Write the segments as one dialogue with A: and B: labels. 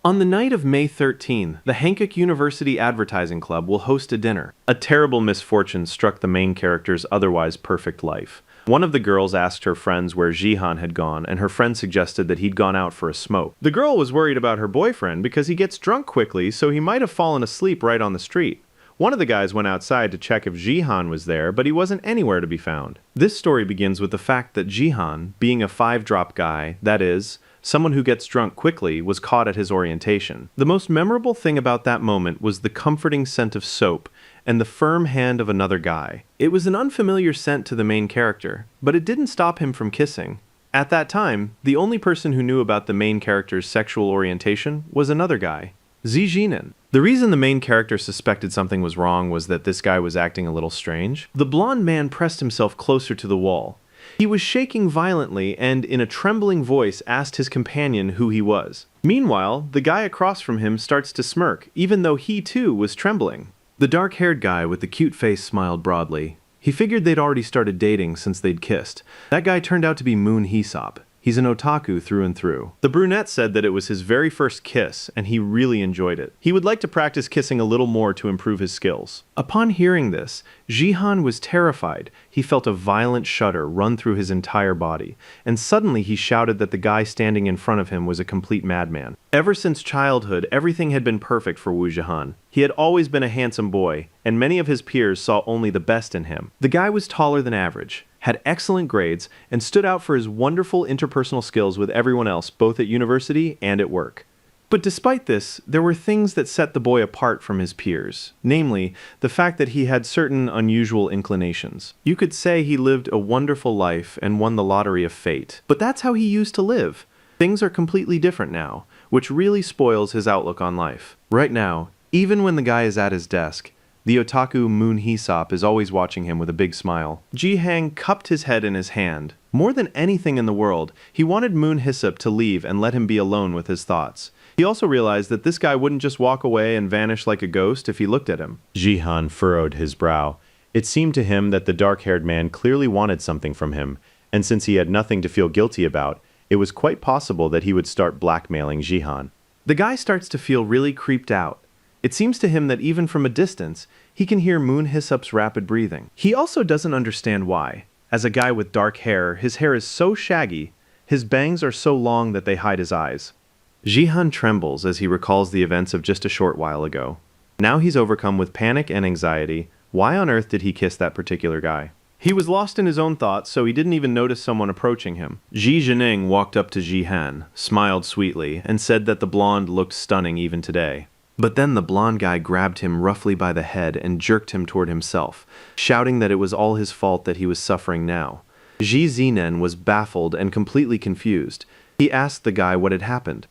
A: On the night of May 13, the Hankook University Advertising Club will host a dinner. A terrible misfortune struck the main character's otherwise perfect life. One of the girls asked her friends where Jihan had gone, and her friend suggested that he'd gone out for a smoke. The girl was worried about her boyfriend because he gets drunk quickly, so he might have fallen asleep right on the street. One of the guys went outside to check if Jihan was there, but he wasn't anywhere to be found. This story begins with the fact that Jihan, being a 5-drop guy, that is, someone who gets drunk quickly, was caught at his orientation. The most memorable thing about that moment was the comforting scent of soap and the firm hand of another guy. It was an unfamiliar scent to the main character, but it didn't stop him from kissing. At that time, the only person who knew about the main character's sexual orientation was another guy, Zijinin. The reason the main character suspected something was wrong was that this guy was acting a little strange. The blonde man pressed himself closer to the wall. He was shaking violently and, in a trembling voice, asked his companion who he was. Meanwhile, the guy across from him starts to smirk, even though he too was trembling. The dark-haired guy with the cute face smiled broadly. He figured they'd already started dating since they'd kissed. That guy turned out to be Moon Hee-sop. He's an otaku through and through. The brunette said that it was his very first kiss, and he really enjoyed it. He would like to practice kissing a little more to improve his skills. Upon hearing this, Jihan was terrified. He felt a violent shudder run through his entire body, and suddenly he shouted that the guy standing in front of him was a complete madman. Ever since childhood, everything had been perfect for Wu Jihan. He had always been a handsome boy, and many of his peers saw only the best in him. The guy was taller than average, had excellent grades, and stood out for his wonderful interpersonal skills with everyone else, both at university and at work. But despite this, there were things that set the boy apart from his peers, namely, the fact that he had certain unusual inclinations. You could say he lived a wonderful life and won the lottery of fate, but that's how he used to live. Things are completely different now, which really spoils his outlook on life. Right now, even when the guy is at his desk, the otaku Moon Hee-sop is always watching him with a big smile. Ji-hang cupped his head in his hand. More than anything in the world, he wanted Moon Hee-sop to leave and let him be alone with his thoughts. He also realized that this guy wouldn't just walk away and vanish like a ghost if he looked at him. Jihan furrowed his brow. It seemed to him that the dark-haired man clearly wanted something from him, and since he had nothing to feel guilty about, it was quite possible that he would start blackmailing Jihan. The guy starts to feel really creeped out. It seems to him that even from a distance, he can hear Moon Hee-sop's rapid breathing. He also doesn't understand why. As a guy with dark hair, his hair is so shaggy, his bangs are so long that they hide his eyes. Jihan trembles as he recalls the events of just a short while ago. Now he's overcome with panic and anxiety. Why on earth did he kiss that particular guy? He was lost in his own thoughts, so he didn't even notice someone approaching him. Ji Jining walked up to Jihan, smiled sweetly, and said that the blonde looked stunning even today. But then the blonde guy grabbed him roughly by the head and jerked him toward himself, shouting that it was all his fault that he was suffering now. Ji Zinen was baffled and completely confused. He asked the guy what had happened.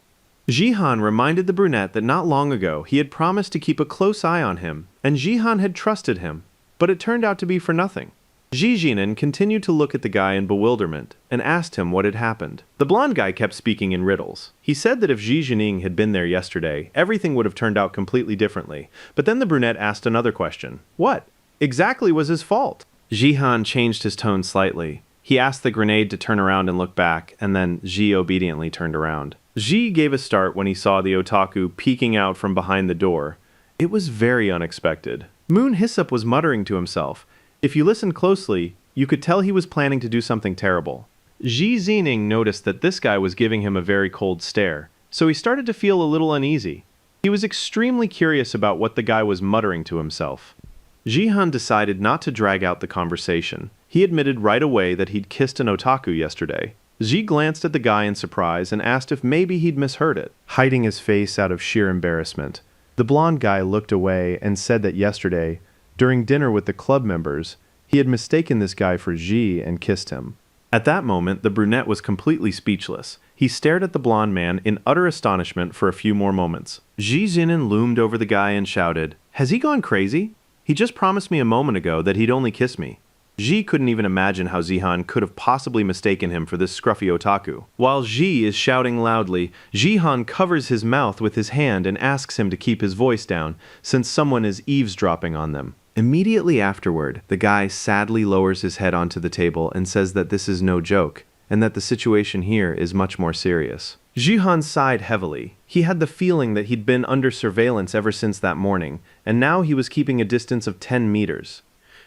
A: Jihan reminded the brunette that not long ago he had promised to keep a close eye on him, and Jihan had trusted him, but it turned out to be for nothing. Ji Jinin continued to look at the guy in bewilderment and asked him what had happened. The blonde guy kept speaking in riddles. He said that if Ji Jining had been there yesterday, everything would have turned out completely differently. But then the brunette asked another question. What exactly was his fault? Jihan changed his tone slightly. He asked the grenade to turn around and look back, and then Ji obediently turned around. Ji gave a start when he saw the otaku peeking out from behind the door. It was very unexpected. Moon Hee-sop was muttering to himself. If you listened closely, you could tell he was planning to do something terrible. Ji Zining noticed that this guy was giving him a very cold stare, so he started to feel a little uneasy. He was extremely curious about what the guy was muttering to himself. Jihan decided not to drag out the conversation. He admitted right away that he'd kissed an otaku yesterday. Ji glanced at the guy in surprise and asked if maybe he'd misheard it, hiding his face out of sheer embarrassment. The blonde guy looked away and said that yesterday, during dinner with the club members, he had mistaken this guy for Ji and kissed him. At that moment, the brunette was completely speechless. He stared at the blonde man in utter astonishment for a few more moments. Ji Zinin loomed over the guy and shouted, "Has he gone crazy? He just promised me a moment ago that he'd only kiss me." Ji couldn't even imagine how Jihan could have possibly mistaken him for this scruffy otaku. While Ji is shouting loudly, Jihan covers his mouth with his hand and asks him to keep his voice down, since someone is eavesdropping on them. Immediately afterward, the guy sadly lowers his head onto the table and says that this is no joke. and that the situation here is much more serious. Jihan sighed heavily. He had the feeling that he'd been under surveillance ever since that morning, and now he was keeping a distance of 10 meters.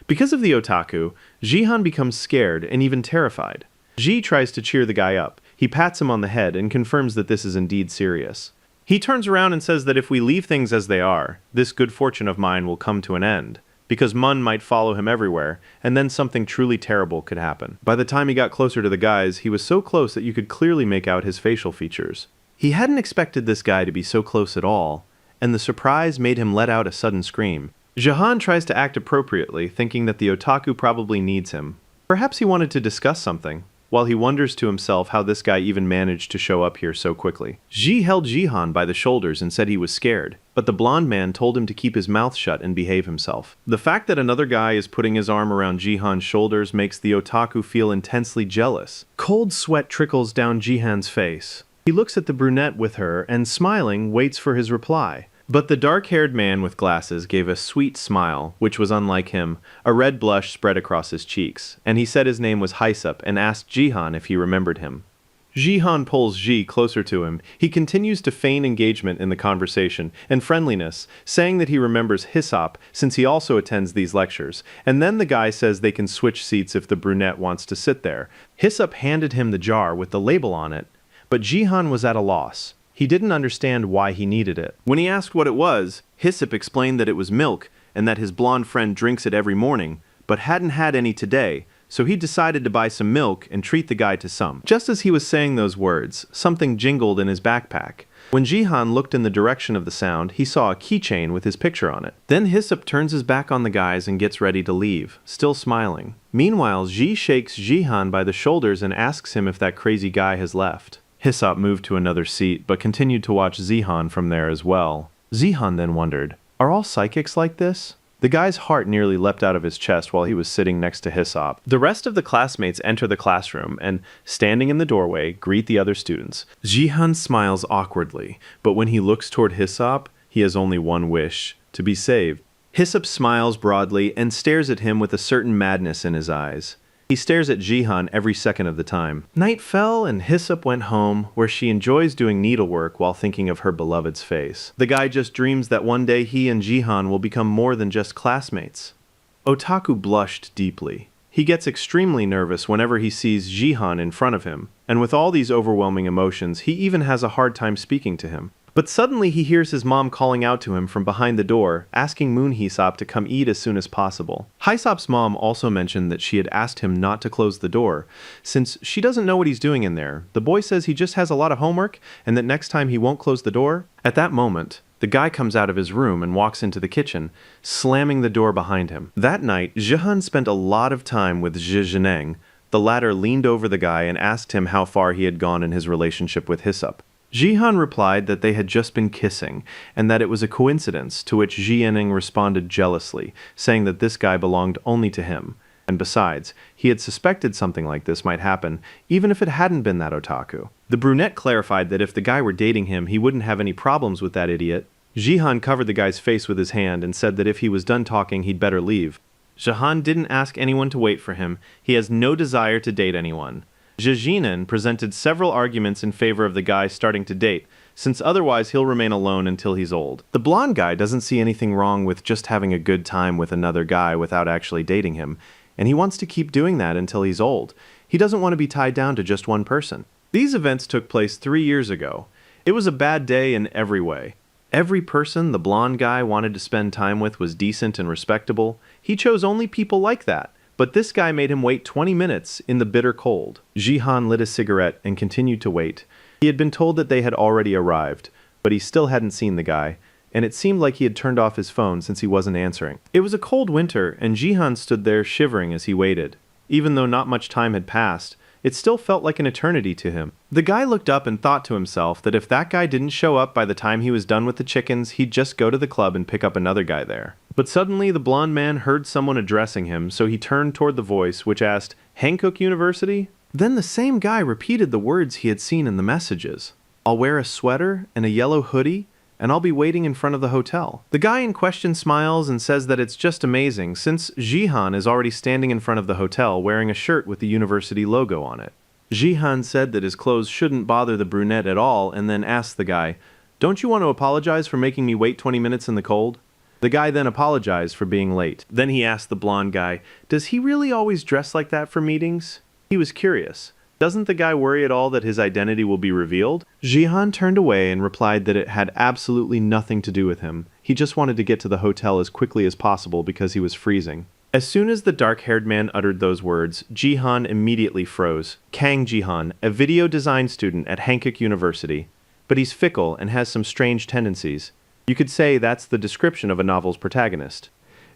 A: Because of the otaku, Jihan becomes scared and even terrified. Ji tries to cheer the guy up. He pats him on the head and confirms that this is indeed serious. He turns around and says that if we leave things as they are, this good fortune of mine will come to an end, because Mun might follow him everywhere, and then something truly terrible could happen. By the time he got closer to the guys, he was so close that you could clearly make out his facial features. He hadn't expected this guy to be so close at all, and the surprise made him let out a sudden scream. Jahan tries to act appropriately, thinking that the otaku probably needs him. Perhaps he wanted to discuss something, while he wonders to himself how this guy even managed to show up here so quickly. Ji held Jihan by the shoulders and said he was scared, but the blonde man told him to keep his mouth shut and behave himself. The fact that another guy is putting his arm around Jihan's shoulders makes the otaku feel intensely jealous. Cold sweat trickles down Jihan's face. He looks at the brunette with her and, smiling, waits for his reply. But the dark-haired man with glasses gave a sweet smile, which was unlike him. A red blush spread across his cheeks, and he said his name was Hysup and asked Jihan if he remembered him. Jihan pulls Ji closer to him. He continues to feign engagement in the conversation and friendliness, saying that he remembers Hysup since he also attends these lectures, and then the guy says they can switch seats if the brunette wants to sit there. Hysup handed him the jar with the label on it, but Jihan was at a loss. He didn't understand why he needed it. When he asked what it was, Hysup explained that it was milk and that his blonde friend drinks it every morning, but hadn't had any today, so he decided to buy some milk and treat the guy to some. Just as he was saying those words, something jingled in his backpack. When Jihan looked in the direction of the sound, he saw a keychain with his picture on it. Then Hysup turns his back on the guys and gets ready to leave, still smiling. Meanwhile, Ji shakes Jihan by the shoulders and asks him if that crazy guy has left. Hysup moved to another seat, but continued to watch Jihan from there as well. Jihan then wondered, are all psychics like this? The guy's heart nearly leapt out of his chest while he was sitting next to Hysup. The rest of the classmates enter the classroom and, standing in the doorway, greet the other students. Jihan smiles awkwardly, but when he looks toward Hysup, he has only one wish, to be saved. Hysup smiles broadly and stares at him with a certain madness in his eyes. He stares at Jihan every second of the time. Night fell and Hysup went home, where she enjoys doing needlework while thinking of her beloved's face. The guy just dreams that one day he and Jihan will become more than just classmates. Otaku blushed deeply. He gets extremely nervous whenever he sees Jihan in front of him, and with all these overwhelming emotions, he even has a hard time speaking to him. But suddenly he hears his mom calling out to him from behind the door, asking Moon Hysup to come eat as soon as possible. Hysop's mom also mentioned that she had asked him not to close the door, since she doesn't know what he's doing in there. The boy says he just has a lot of homework, and that next time he won't close the door. At that moment, the guy comes out of his room and walks into the kitchen, slamming the door behind him. That night, Jihan spent a lot of time with Zhizheneng. The latter leaned over the guy and asked him how far he had gone in his relationship with Hysup. Jihan replied that they had just been kissing, and that it was a coincidence, to which Zhizheneng responded jealously, saying that this guy belonged only to him. And besides, he had suspected something like this might happen, even if it hadn't been that otaku. The brunette clarified that if the guy were dating him, he wouldn't have any problems with that idiot. Jihan covered the guy's face with his hand and said that if he was done talking, he'd better leave. Jihan didn't ask anyone to wait for him. He has no desire to date anyone. Zhizheneng presented several arguments in favor of the guy starting to date, since otherwise he'll remain alone until he's old. The blonde guy doesn't see anything wrong with just having a good time with another guy without actually dating him, and he wants to keep doing that until he's old. He doesn't want to be tied down to just one person. These events took place 3 years ago. It was a bad day in every way. Every person the blonde guy wanted to spend time with was decent and respectable. He chose only people like that. But this guy made him wait 20 minutes in the bitter cold. Jihan lit a cigarette and continued to wait. He had been told that they had already arrived, but he still hadn't seen the guy, and it seemed like he had turned off his phone since he wasn't answering. It was a cold winter, and Jihan stood there shivering as he waited. Even though not much time had passed, it still felt like an eternity to him. The guy looked up and thought to himself that if that guy didn't show up by the time he was done with the chickens, he'd just go to the club and pick up another guy there. But suddenly the blonde man heard someone addressing him, so he turned toward the voice, which asked, "Hankook University?" Then the same guy repeated the words he had seen in the messages. "I'll wear a sweater and a yellow hoodie, and I'll be waiting in front of the hotel." The guy in question smiles and says that it's just amazing, since Jihan is already standing in front of the hotel wearing a shirt with the university logo on it. Jihan said that his clothes shouldn't bother the brunette at all and then asked the guy, "Don't you want to apologize for making me wait 20 minutes in the cold?" The guy then apologized for being late. Then he asked the blonde guy, "Does he really always dress like that for meetings?" He was curious. Doesn't the guy worry at all that his identity will be revealed? Jihan turned away and replied that it had absolutely nothing to do with him. He just wanted to get to the hotel as quickly as possible because he was freezing. As soon as the dark-haired man uttered those words, Jihan immediately froze. Kang Jihan, a video design student at Hankook University. But he's fickle and has some strange tendencies. You could say that's the description of a novel's protagonist.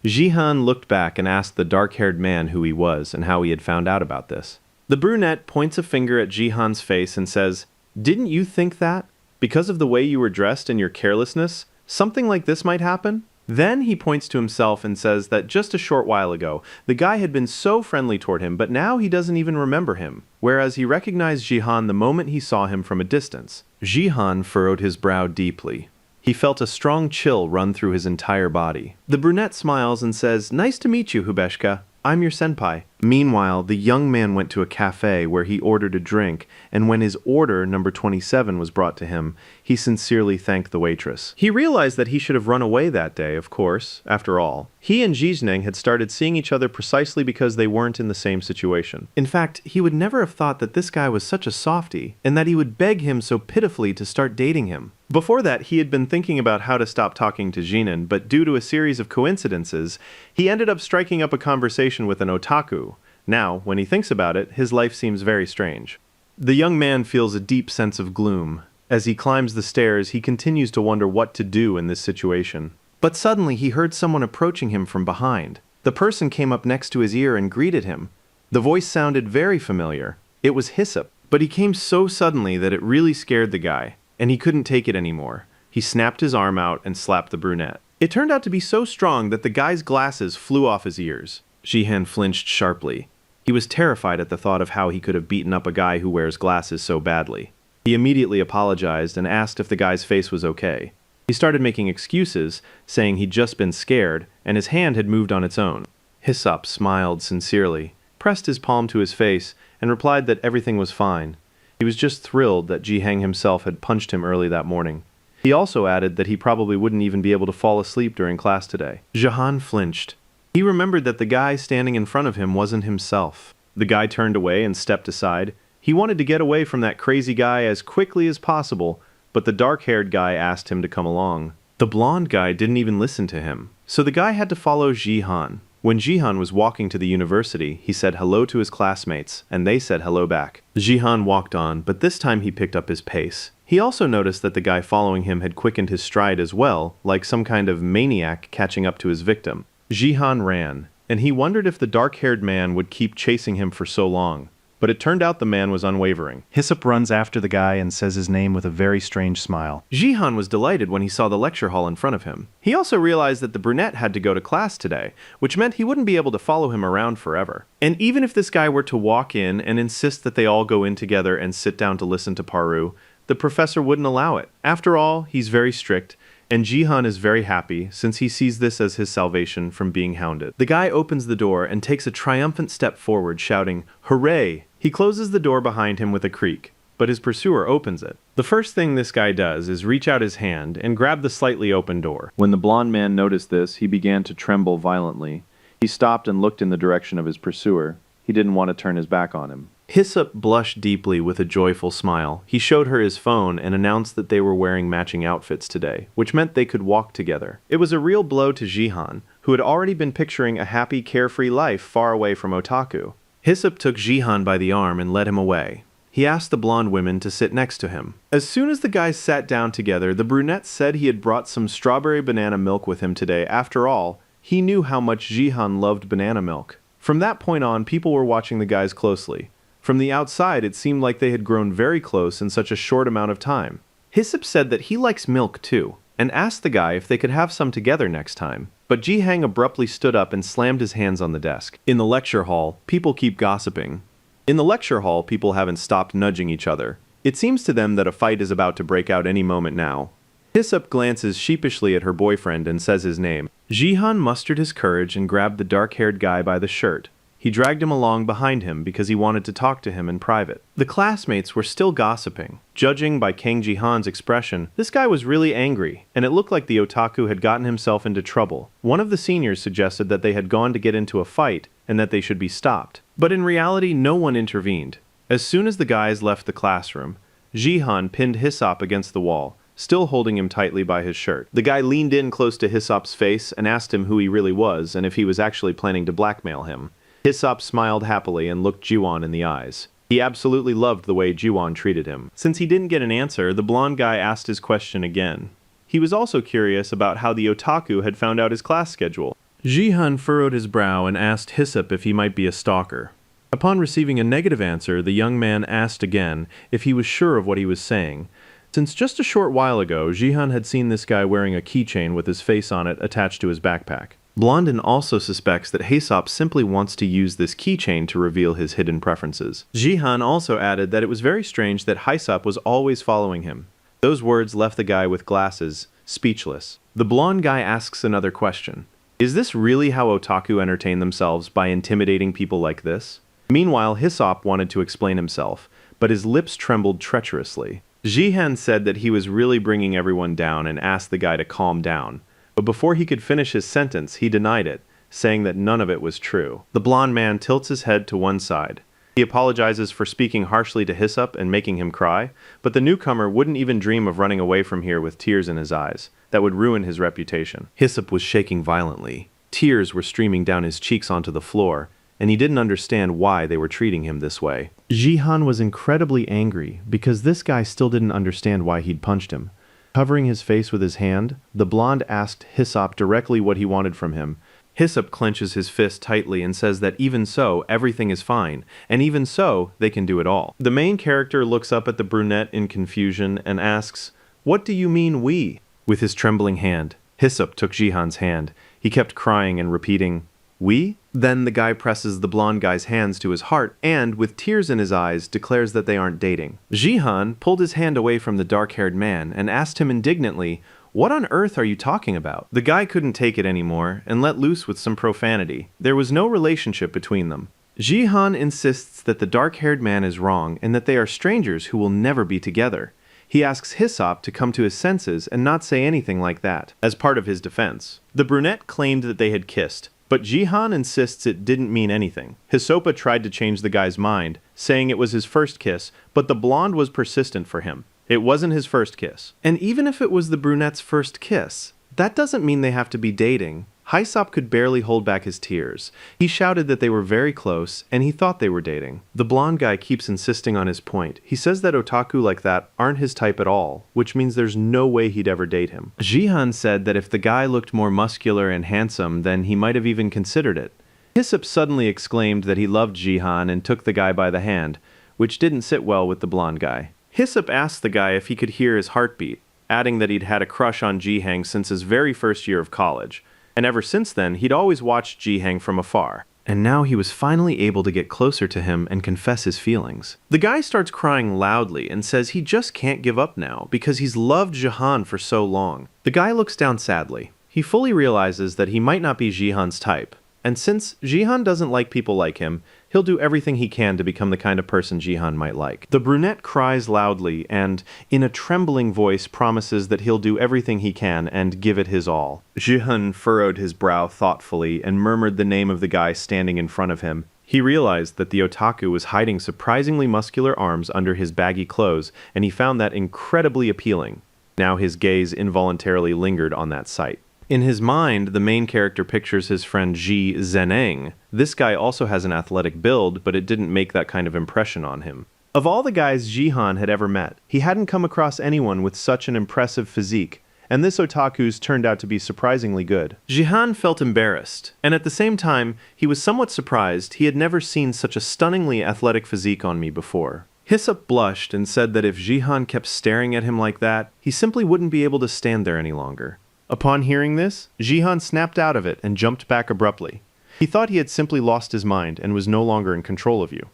A: Jihan looked back and asked the dark-haired man who he was and how he had found out about this. The brunette points a finger at Jihan's face and says, "Didn't you think that? Because of the way you were dressed and your carelessness, something like this might happen?" Then he points to himself and says that just a short while ago, the guy had been so friendly toward him, but now he doesn't even remember him, whereas he recognized Jihan the moment he saw him from a distance. Jihan furrowed his brow deeply. He felt a strong chill run through his entire body. The brunette smiles and says, "Nice to meet you, Hubeshka. I'm your senpai." Meanwhile, the young man went to a cafe where he ordered a drink, and when his order, number 27, was brought to him, he sincerely thanked the waitress. He realized that he should have run away that day, of course, after all. He and Jisneng had started seeing each other precisely because they weren't in the same situation. In fact, he would never have thought that this guy was such a softie, and that he would beg him so pitifully to start dating him. Before that, he had been thinking about how to stop talking to Jinan, but due to a series of coincidences, he ended up striking up a conversation with an otaku. Now, when he thinks about it, his life seems very strange. The young man feels a deep sense of gloom. As he climbs the stairs, he continues to wonder what to do in this situation. But suddenly he heard someone approaching him from behind. The person came up next to his ear and greeted him. The voice sounded very familiar. It was Hyssop, but he came so suddenly that it really scared the guy, and he couldn't take it anymore. He snapped his arm out and slapped the brunette. It turned out to be so strong that the guy's glasses flew off his ears. Jihan flinched sharply. He was terrified at the thought of how he could have beaten up a guy who wears glasses so badly. He immediately apologized and asked if the guy's face was okay. He started making excuses, saying he'd just been scared, and his hand had moved on its own. Hyssop smiled sincerely, pressed his palm to his face, and replied that everything was fine. He was just thrilled that Jihang himself had punched him early that morning. He also added that he probably wouldn't even be able to fall asleep during class today. Jihan flinched. He remembered that the guy standing in front of him wasn't himself. The guy turned away and stepped aside. He wanted to get away from that crazy guy as quickly as possible, but the dark-haired guy asked him to come along. The blonde guy didn't even listen to him, so the guy had to follow Jihan. When Jihan was walking to the university, he said hello to his classmates, and they said hello back. Jihan walked on, but this time he picked up his pace. He also noticed that the guy following him had quickened his stride as well, like some kind of maniac catching up to his victim. Jihan ran, and he wondered if the dark-haired man would keep chasing him for so long. But it turned out the man was unwavering. Hyssop runs after the guy and says his name with a very strange smile. Jihan was delighted when he saw the lecture hall in front of him. He also realized that the brunette had to go to class today, which meant he wouldn't be able to follow him around forever. And even if this guy were to walk in and insist that they all go in together and sit down to listen to Paru, the professor wouldn't allow it. After all, he's very strict, and Jihan is very happy since he sees this as his salvation from being hounded. The guy opens the door and takes a triumphant step forward, shouting, "Hooray!" He closes the door behind him with a creak, but his pursuer opens it. The first thing this guy does is reach out his hand and grab the slightly open door. When the blonde man noticed this, he began to tremble violently. He stopped and looked in the direction of his pursuer. He didn't want to turn his back on him. Hyssop blushed deeply with a joyful smile. He showed her his phone and announced that they were wearing matching outfits today, which meant they could walk together. It was a real blow to Jihan, who had already been picturing a happy, carefree life far away from otaku. Hyssop took Jihan by the arm and led him away. He asked the blonde women to sit next to him. As soon as the guys sat down together, the brunette said he had brought some strawberry banana milk with him today. After all, he knew how much Jihan loved banana milk. From that point on, people were watching the guys closely. From the outside, it seemed like they had grown very close in such a short amount of time. Hyssop said that he likes milk too, and asked the guy if they could have some together next time. But Jihang abruptly stood up and slammed his hands on the desk. In the lecture hall, people keep gossiping. In the lecture hall, people haven't stopped nudging each other. It seems to them that a fight is about to break out any moment now. Hyssop glances sheepishly at her boyfriend and says his name. Jihan mustered his courage and grabbed the dark-haired guy by the shirt. He He dragged him along behind him because he wanted to talk to him in private. The classmates were still gossiping. Judging by Kang Ji-han's expression, this guy was really angry, and it looked like the otaku had gotten himself into trouble. One of the seniors suggested that they had gone to get into a fight and that they should be stopped. But in reality, no one intervened. As soon as the guys left the classroom, Ji-han pinned Hyssop against the wall, still holding him tightly by his shirt. The guy leaned in close to Hyssop's face and asked him who he really was and if he was actually planning to blackmail him. Hyssop smiled happily and looked Ji-won in the eyes. He absolutely loved the way Ji-won treated him. Since he didn't get an answer, the blonde guy asked his question again. He was also curious about how the otaku had found out his class schedule. Ji-han furrowed his brow and asked Hyssop if he might be a stalker. Upon receiving a negative answer, the young man asked again if he was sure of what he was saying. Since just a short while ago, Ji-han had seen this guy wearing a keychain with his face on it attached to his backpack. Blondin also suspects that Hyssop simply wants to use this keychain to reveal his hidden preferences. Ji-han also added that it was very strange that Hyssop was always following him. Those words left the guy with glasses speechless. The blonde guy asks another question. Is this really how otaku entertain themselves, by intimidating people like this? Meanwhile, Hyssop wanted to explain himself, but his lips trembled treacherously. Ji-han said that he was really bringing everyone down and asked the guy to calm down. But before he could finish his sentence, he denied it, saying that none of it was true. The blonde man tilts his head to one side. He apologizes for speaking harshly to Hyssop and making him cry, but the newcomer wouldn't even dream of running away from here with tears in his eyes. That would ruin his reputation. Hyssop was shaking violently. Tears were streaming down his cheeks onto the floor, and he didn't understand why they were treating him this way. Ji-han was incredibly angry because this guy still didn't understand why he'd punched him. Covering his face with his hand, the blonde asked Hyssop directly what he wanted from him. Hyssop clenches his fist tightly and says that even so, everything is fine, and even so, they can do it all. The main character looks up at the brunette in confusion and asks, "What do you mean, we?" With his trembling hand, Hyssop took Ji-han's hand. He kept crying and repeating, "We?" Then the guy presses the blonde guy's hands to his heart and, with tears in his eyes, declares that they aren't dating. Ji-han pulled his hand away from the dark-haired man and asked him indignantly, "What on earth are you talking about?" The guy couldn't take it anymore and let loose with some profanity. There was no relationship between them. Ji-han insists that the dark-haired man is wrong and that they are strangers who will never be together. He asks Hyssop to come to his senses and not say anything like that, as part of his defense. The brunette claimed that they had kissed, but Ji-han insists it didn't mean anything. Hisopa tried to change the guy's mind, saying it was his first kiss, but the blonde was persistent for him. It wasn't his first kiss. And even if it was the brunette's first kiss, that doesn't mean they have to be dating. Hyssop could barely hold back his tears. He shouted that they were very close, and he thought they were dating. The blonde guy keeps insisting on his point. He says that otaku like that aren't his type at all, which means there's no way he'd ever date him. Ji-han said that if the guy looked more muscular and handsome, then he might have even considered it. Hyssop suddenly exclaimed that he loved Ji-han and took the guy by the hand, which didn't sit well with the blonde guy. Hyssop asked the guy if he could hear his heartbeat, adding that he'd had a crush on Ji-hang since his very first year of college. And ever since then, he'd always watched Ji-hang from afar. And now he was finally able to get closer to him and confess his feelings. The guy starts crying loudly and says he just can't give up now because he's loved Ji-han for so long. The guy looks down sadly. He fully realizes that he might not be Ji-han's type. And since Ji-han doesn't like people like him, he'll do everything he can to become the kind of person Ji-han might like. The brunette cries loudly and, in a trembling voice, promises that he'll do everything he can and give it his all. Ji-han furrowed his brow thoughtfully and murmured the name of the guy standing in front of him. He realized that the otaku was hiding surprisingly muscular arms under his baggy clothes, and he found that incredibly appealing. Now his gaze involuntarily lingered on that sight. In his mind, the main character pictures his friend Ji Zheneng. This guy also has an athletic build, but it didn't make that kind of impression on him. Of all the guys Ji-han had ever met, he hadn't come across anyone with such an impressive physique, and this otaku's turned out to be surprisingly good. Ji-han felt embarrassed, and at the same time, he was somewhat surprised he had never seen such a stunningly athletic physique on me before. Hyssop blushed and said that if Ji-han kept staring at him like that, he simply wouldn't be able to stand there any longer. Upon hearing this, Ji-han snapped out of it and jumped back abruptly. He thought he had simply lost his mind and was no longer in control of you.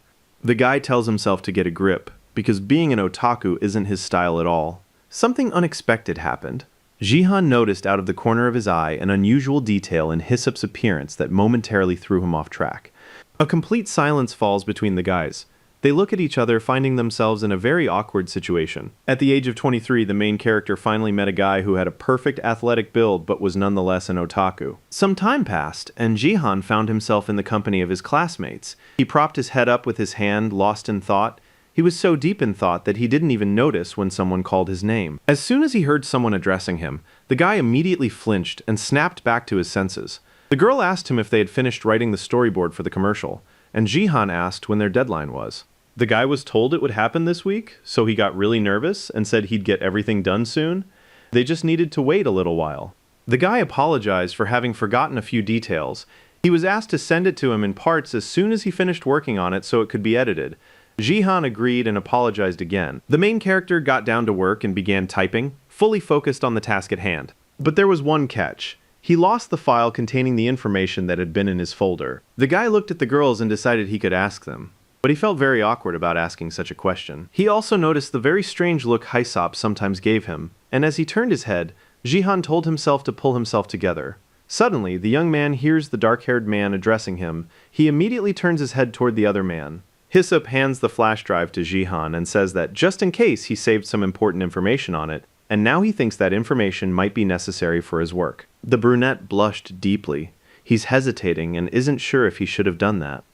A: The guy tells himself to get a grip, because being an otaku isn't his style at all. Something unexpected happened. Ji-han noticed out of the corner of his eye an unusual detail in Hyssop's appearance that momentarily threw him off track. A complete silence falls between the guys. They look at each other, finding themselves in a very awkward situation. At the age of 23, the main character finally met a guy who had a perfect athletic build but was nonetheless an otaku. Some time passed, and Jihan found himself in the company of his classmates. He propped his head up with his hand, lost in thought. He was so deep in thought that he didn't even notice when someone called his name. As soon as he heard someone addressing him, the guy immediately flinched and snapped back to his senses. The girl asked him if they had finished writing the storyboard for the commercial, and Jihan asked when their deadline was. The guy was told it would happen this week, so he got really nervous and said he'd get everything done soon. They just needed to wait a little while. The guy apologized for having forgotten a few details. He was asked to send it to him in parts as soon as he finished working on it so it could be edited. Jihan agreed and apologized again. The main character got down to work and began typing, fully focused on the task at hand. But there was one catch. He lost the file containing the information that had been in his folder. The guy looked at the girls and decided he could ask them, but he felt very awkward about asking such a question. He also noticed the very strange look Hyssop sometimes gave him, and as he turned his head, Jihan told himself to pull himself together. Suddenly, the young man hears the dark-haired man addressing him. He immediately turns his head toward the other man. Hyssop hands the flash drive to Jihan and says that just in case he saved some important information on it, and now he thinks that information might be necessary for his work. The brunette blushed deeply. He's hesitating and isn't sure if he should have done that.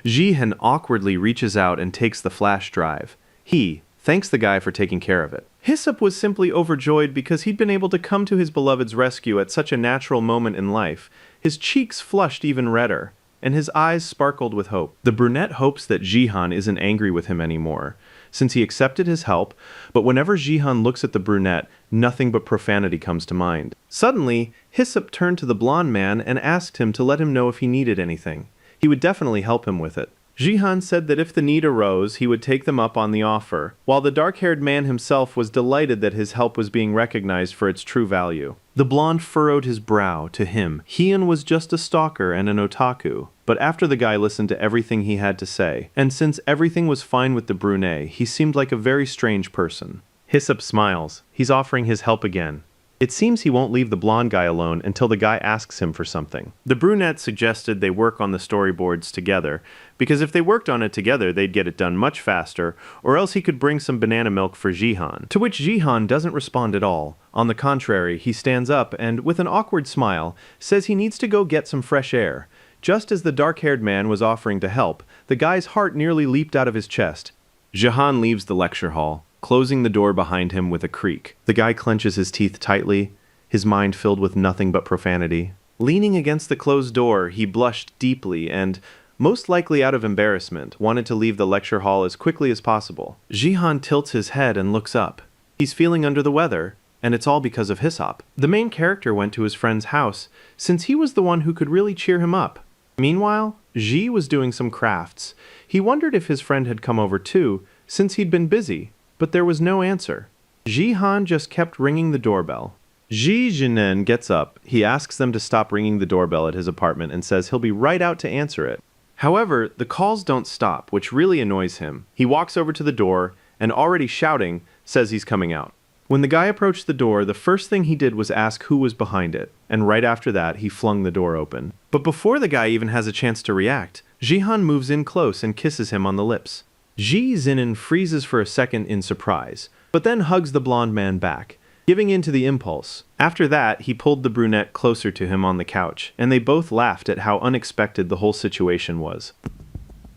A: Jihan awkwardly reaches out and takes the flash drive. He thanks the guy for taking care of it. Hyssop was simply overjoyed because he'd been able to come to his beloved's rescue at such a natural moment in life. His cheeks flushed even redder, and his eyes sparkled with hope. The brunette hopes that Jihan isn't angry with him anymore, since he accepted his help, but whenever Jihan looks at the brunette, nothing but profanity comes to mind. Suddenly, Hyssop turned to the blonde man and asked him to let him know if he needed anything. He would definitely help him with it. Jihan said that if the need arose, he would take them up on the offer, while the dark-haired man himself was delighted that his help was being recognized for its true value. The blonde furrowed his brow. To him, Heian was just a stalker and an otaku. But after the guy listened to everything he had to say, and since everything was fine with the brunette, he seemed like a very strange person. Hyssop smiles. He's offering his help again. It seems he won't leave the blonde guy alone until the guy asks him for something. The brunette suggested they work on the storyboards together, because if they worked on it together, they'd get it done much faster, or else he could bring some banana milk for Jihan. To which Jihan doesn't respond at all. On the contrary, he stands up and, with an awkward smile, says he needs to go get some fresh air. Just as the dark-haired man was offering to help, the guy's heart nearly leaped out of his chest. Jihan leaves the lecture hall, closing the door behind him with a creak. The guy clenches his teeth tightly, his mind filled with nothing but profanity. Leaning against the closed door, he blushed deeply and, most likely out of embarrassment, wanted to leave the lecture hall as quickly as possible. Jihan tilts his head and looks up. He's feeling under the weather, and it's all because of Hyssop. The main character went to his friend's house, since he was the one who could really cheer him up. Meanwhile, Ji was doing some crafts. He wondered if his friend had come over too, since he'd been busy. But there was no answer. Jihan just kept ringing the doorbell. Ji Jinen gets up. He asks them to stop ringing the doorbell at his apartment and says he'll be right out to answer it. However, the calls don't stop, which really annoys him. He walks over to the door and, already shouting, says he's coming out. When the guy approached the door, the first thing he did was ask who was behind it, and right after that, he flung the door open. But before the guy even has a chance to react, Jihan moves in close and kisses him on the lips. Ji Zinin freezes for a second in surprise, but then hugs the blonde man back, giving in to the impulse. After that, he pulled the brunette closer to him on the couch, and they both laughed at how unexpected the whole situation was.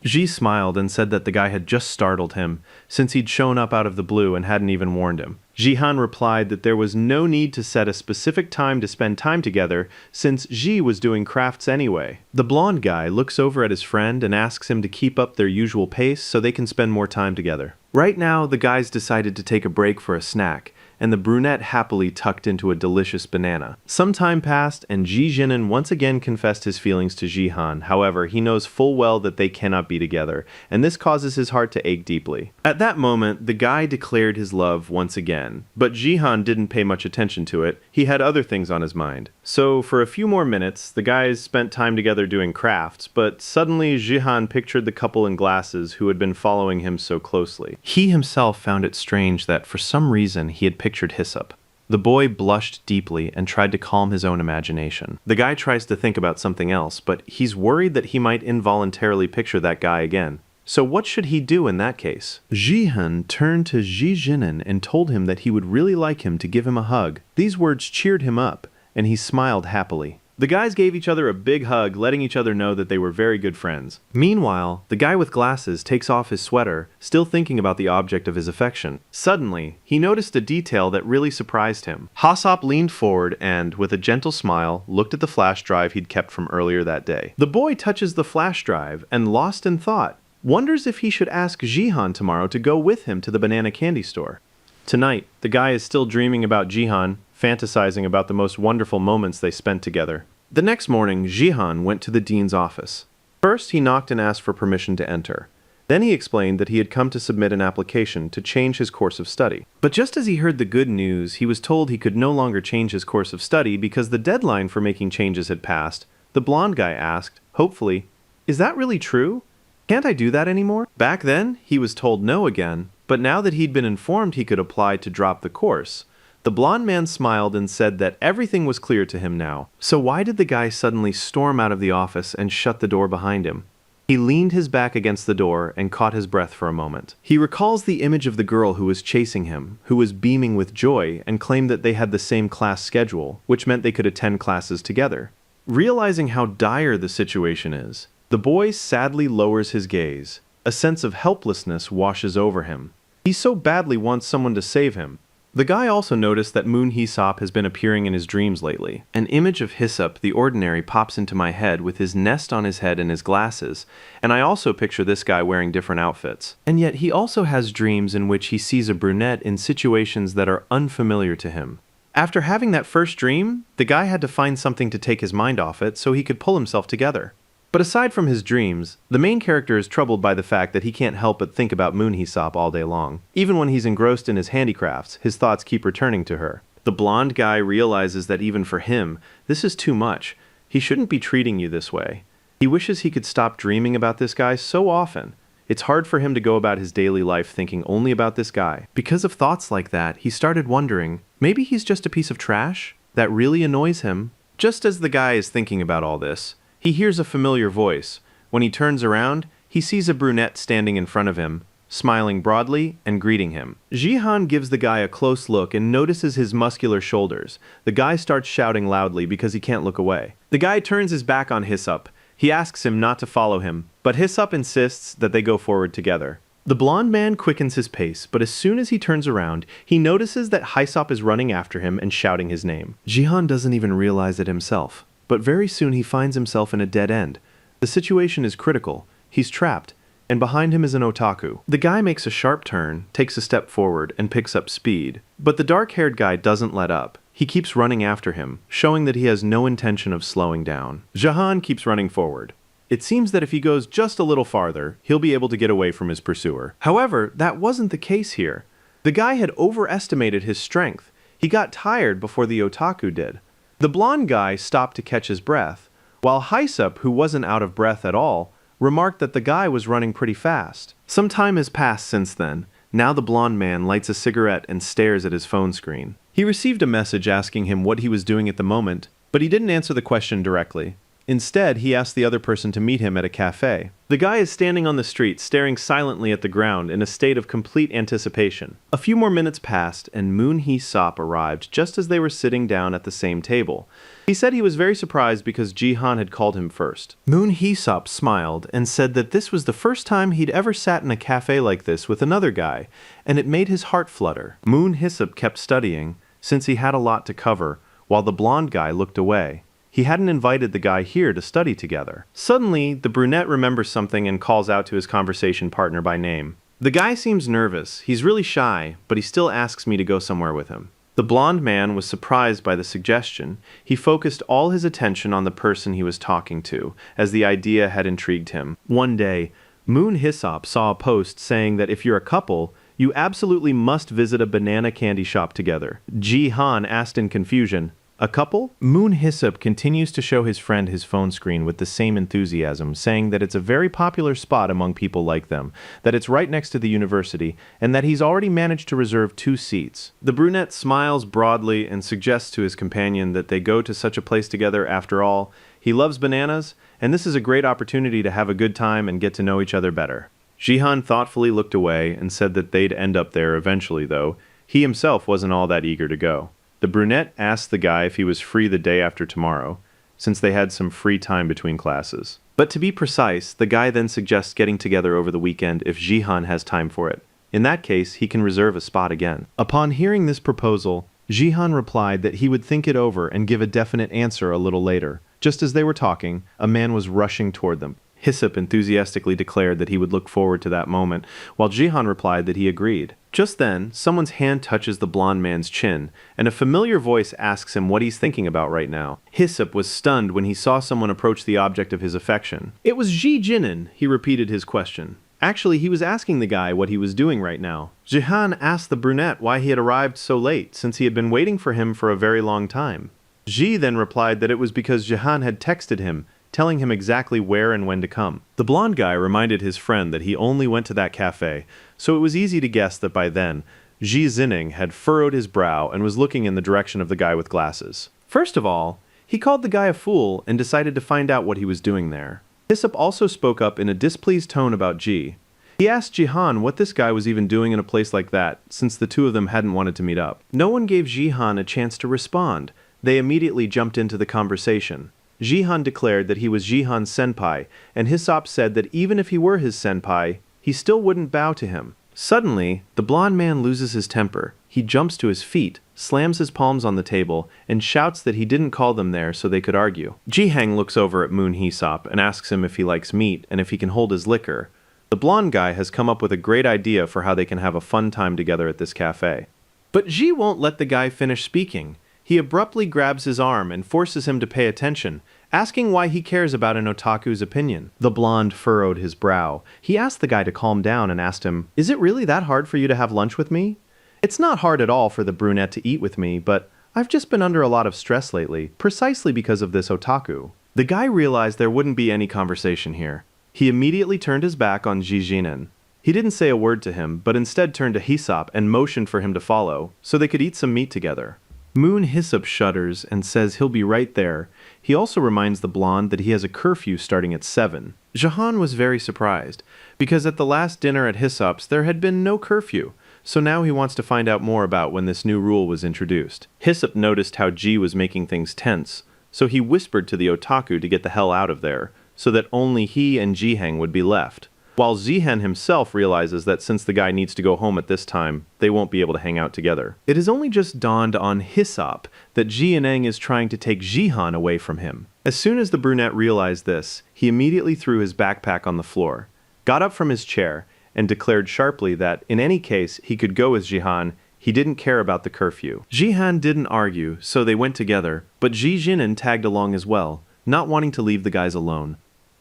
A: Ji smiled and said that the guy had just startled him, since he'd shown up out of the blue and hadn't even warned him. Jihan replied that there was no need to set a specific time to spend time together, since Ji was doing crafts anyway. The blonde guy looks over at his friend and asks him to keep up their usual pace so they can spend more time together. Right now, the guys decided to take a break for a snack, and the brunette happily tucked into a delicious banana. Some time passed, and Ji Jinin once again confessed his feelings to Jihan. However, he knows full well that they cannot be together, and this causes his heart to ache deeply. At that moment, the guy declared his love once again, but Jihan didn't pay much attention to it. He had other things on his mind. So, for a few more minutes, the guys spent time together doing crafts, but suddenly Jihan pictured the couple in glasses who had been following him so closely. He himself found it strange that, for some reason, he had pictured Hyssop. The boy blushed deeply and tried to calm his own imagination. The guy tries to think about something else, but he's worried that he might involuntarily picture that guy again. So what should he do in that case? Jihan turned to Ji Jinan and told him that he would really like him to give him a hug. These words cheered him up, and he smiled happily. The guys gave each other a big hug, letting each other know that they were very good friends. Meanwhile, the guy with glasses takes off his sweater, still thinking about the object of his affection. Suddenly, he noticed a detail that really surprised him. Hassop leaned forward and, with a gentle smile, looked at the flash drive he'd kept from earlier that day. The boy touches the flash drive and, lost in thought, wonders if he should ask Jihan tomorrow to go with him to the banana candy store. Tonight, the guy is still dreaming about Jihan, fantasizing about the most wonderful moments they spent together. The next morning, Jihan went to the dean's office. First, he knocked and asked for permission to enter. Then he explained that he had come to submit an application to change his course of study. But just as he heard the good news, he was told he could no longer change his course of study because the deadline for making changes had passed. The blonde guy asked, hopefully, "Is that really true? Can't I do that anymore?" Back then, he was told no again, but now that he'd been informed he could apply to drop the course, the blonde man smiled and said that everything was clear to him now. So why did the guy suddenly storm out of the office and shut the door behind him? He leaned his back against the door and caught his breath for a moment. He recalls the image of the girl who was chasing him, who was beaming with joy and claimed that they had the same class schedule, which meant they could attend classes together. Realizing how dire the situation is, the boy sadly lowers his gaze. A sense of helplessness washes over him. He so badly wants someone to save him. The guy also noticed that Moon Hee-sop has been appearing in his dreams lately. An image of Hee-sop, the ordinary, pops into my head with his nest on his head and his glasses, and I also picture this guy wearing different outfits. And yet he also has dreams in which he sees a brunette in situations that are unfamiliar to him. After having that first dream, the guy had to find something to take his mind off it so he could pull himself together. But aside from his dreams, the main character is troubled by the fact that he can't help but think about Moon Hee-sop all day long. Even when he's engrossed in his handicrafts, his thoughts keep returning to her. The blonde guy realizes that even for him, this is too much. He shouldn't be treating you this way. He wishes he could stop dreaming about this guy so often. It's hard for him to go about his daily life thinking only about this guy. Because of thoughts like that, he started wondering, maybe he's just a piece of trash? That really annoys him. Just as the guy is thinking about all this, he hears a familiar voice. When he turns around, he sees a brunette standing in front of him, smiling broadly and greeting him. Jihan gives the guy a close look and notices his muscular shoulders. The guy starts shouting loudly because he can't look away. The guy turns his back on Hee-sop. He asks him not to follow him, but Hee-sop insists that they go forward together. The blonde man quickens his pace, but as soon as he turns around, he notices that Hee-sop is running after him and shouting his name. Jihan doesn't even realize it himself. But very soon he finds himself in a dead end. The situation is critical. He's trapped, and behind him is an otaku. The guy makes a sharp turn, takes a step forward, and picks up speed. But the dark-haired guy doesn't let up. He keeps running after him, showing that he has no intention of slowing down. Jihan keeps running forward. It seems that if he goes just a little farther, he'll be able to get away from his pursuer. However, that wasn't the case here. The guy had overestimated his strength. He got tired before the otaku did. The blonde guy stopped to catch his breath, while Hee-sop, who wasn't out of breath at all, remarked that the guy was running pretty fast. Some time has passed since then. Now the blonde man lights a cigarette and stares at his phone screen. He received a message asking him what he was doing at the moment, but he didn't answer the question directly. Instead, he asked the other person to meet him at a cafe. The guy is standing on the street, staring silently at the ground in a state of complete anticipation. A few more minutes passed, and Moon Hee-sop arrived just as they were sitting down at the same table. He said he was very surprised because Jihan had called him first. Moon Hee-sop smiled and said that this was the first time he'd ever sat in a cafe like this with another guy, and it made his heart flutter. Moon Hee-sop kept studying, since he had a lot to cover, while the blonde guy looked away. He hadn't invited the guy here to study together. Suddenly, the brunette remembers something and calls out to his conversation partner by name. The guy seems nervous. He's really shy, but he still asks me to go somewhere with him. The blonde man was surprised by the suggestion. He focused all his attention on the person he was talking to, as the idea had intrigued him. One day, Moon Hee-sop saw a post saying that if you're a couple, you absolutely must visit a banana candy shop together. Jihan asked in confusion, A couple? Moon Hyssop continues to show his friend his phone screen with the same enthusiasm, saying that it's a very popular spot among people like them, that it's right next to the university, and that he's already managed to reserve 2 seats. The brunette smiles broadly and suggests to his companion that they go to such a place together after all. He loves bananas, and this is a great opportunity to have a good time and get to know each other better. Jihan thoughtfully looked away and said that they'd end up there eventually, though. He himself wasn't all that eager to go. The brunette asked the guy if he was free the day after tomorrow, since they had some free time between classes. But to be precise, the guy then suggests getting together over the weekend if Jihan has time for it. In that case, he can reserve a spot again. Upon hearing this proposal, Jihan replied that he would think it over and give a definite answer a little later. Just as they were talking, a man was rushing toward them. Hyssop enthusiastically declared that he would look forward to that moment, while Jihan replied that he agreed. Just then, someone's hand touches the blonde man's chin, and a familiar voice asks him what he's thinking about right now. Hyssop was stunned when he saw someone approach the object of his affection. It was Ji Jinan, he repeated his question. Actually, he was asking the guy what he was doing right now. Jihan asked the brunette why he had arrived so late, since he had been waiting for him for a very long time. Ji then replied that it was because Jihan had texted him, telling him exactly where and when to come. The blonde guy reminded his friend that he only went to that cafe, so it was easy to guess that by then, Ji Zining had furrowed his brow and was looking in the direction of the guy with glasses. First of all, he called the guy a fool and decided to find out what he was doing there. Hyssop also spoke up in a displeased tone about Ji. He asked Jihan what this guy was even doing in a place like that, since the two of them hadn't wanted to meet up. No one gave Jihan a chance to respond. They immediately jumped into the conversation. Jihan declared that he was Jihan's senpai, and Hyssop said that even if he were his senpai, he still wouldn't bow to him. Suddenly, the blonde man loses his temper. He jumps to his feet, slams his palms on the table, and shouts that he didn't call them there so they could argue. Jihang looks over at Moon Hyssop and asks him if he likes meat and if he can hold his liquor. The blonde guy has come up with a great idea for how they can have a fun time together at this cafe. But Ji won't let the guy finish speaking. He abruptly grabs his arm and forces him to pay attention, asking why he cares about an otaku's opinion. The blonde furrowed his brow. He asked the guy to calm down and asked him, "Is it really that hard for you to have lunch with me?" "It's not hard at all for the brunette to eat with me, but I've just been under a lot of stress lately, precisely because of this otaku." The guy realized there wouldn't be any conversation here. He immediately turned his back on Ji Jinan. He didn't say a word to him, but instead turned to Hyssop and motioned for him to follow, so they could eat some meat together. Moon Hyssop shudders and says he'll be right there. He also reminds the blonde that he has a curfew starting at 7. Jihan was very surprised, because at the last dinner at Hyssop's there had been no curfew, so now he wants to find out more about when this new rule was introduced. Hyssop noticed how Ji was making things tense, so he whispered to the otaku to get the hell out of there, so that only he and Jihang would be left. While Zihan himself realizes that since the guy needs to go home at this time, they won't be able to hang out together. It has only just dawned on Hyssop that Jianeng is trying to take Jihan away from him. As soon as the brunette realized this, he immediately threw his backpack on the floor, got up from his chair, and declared sharply that, in any case, he could go with Jihan. He didn't care about the curfew. Jihan didn't argue, so they went together, but Ji Jinan tagged along as well, not wanting to leave the guys alone.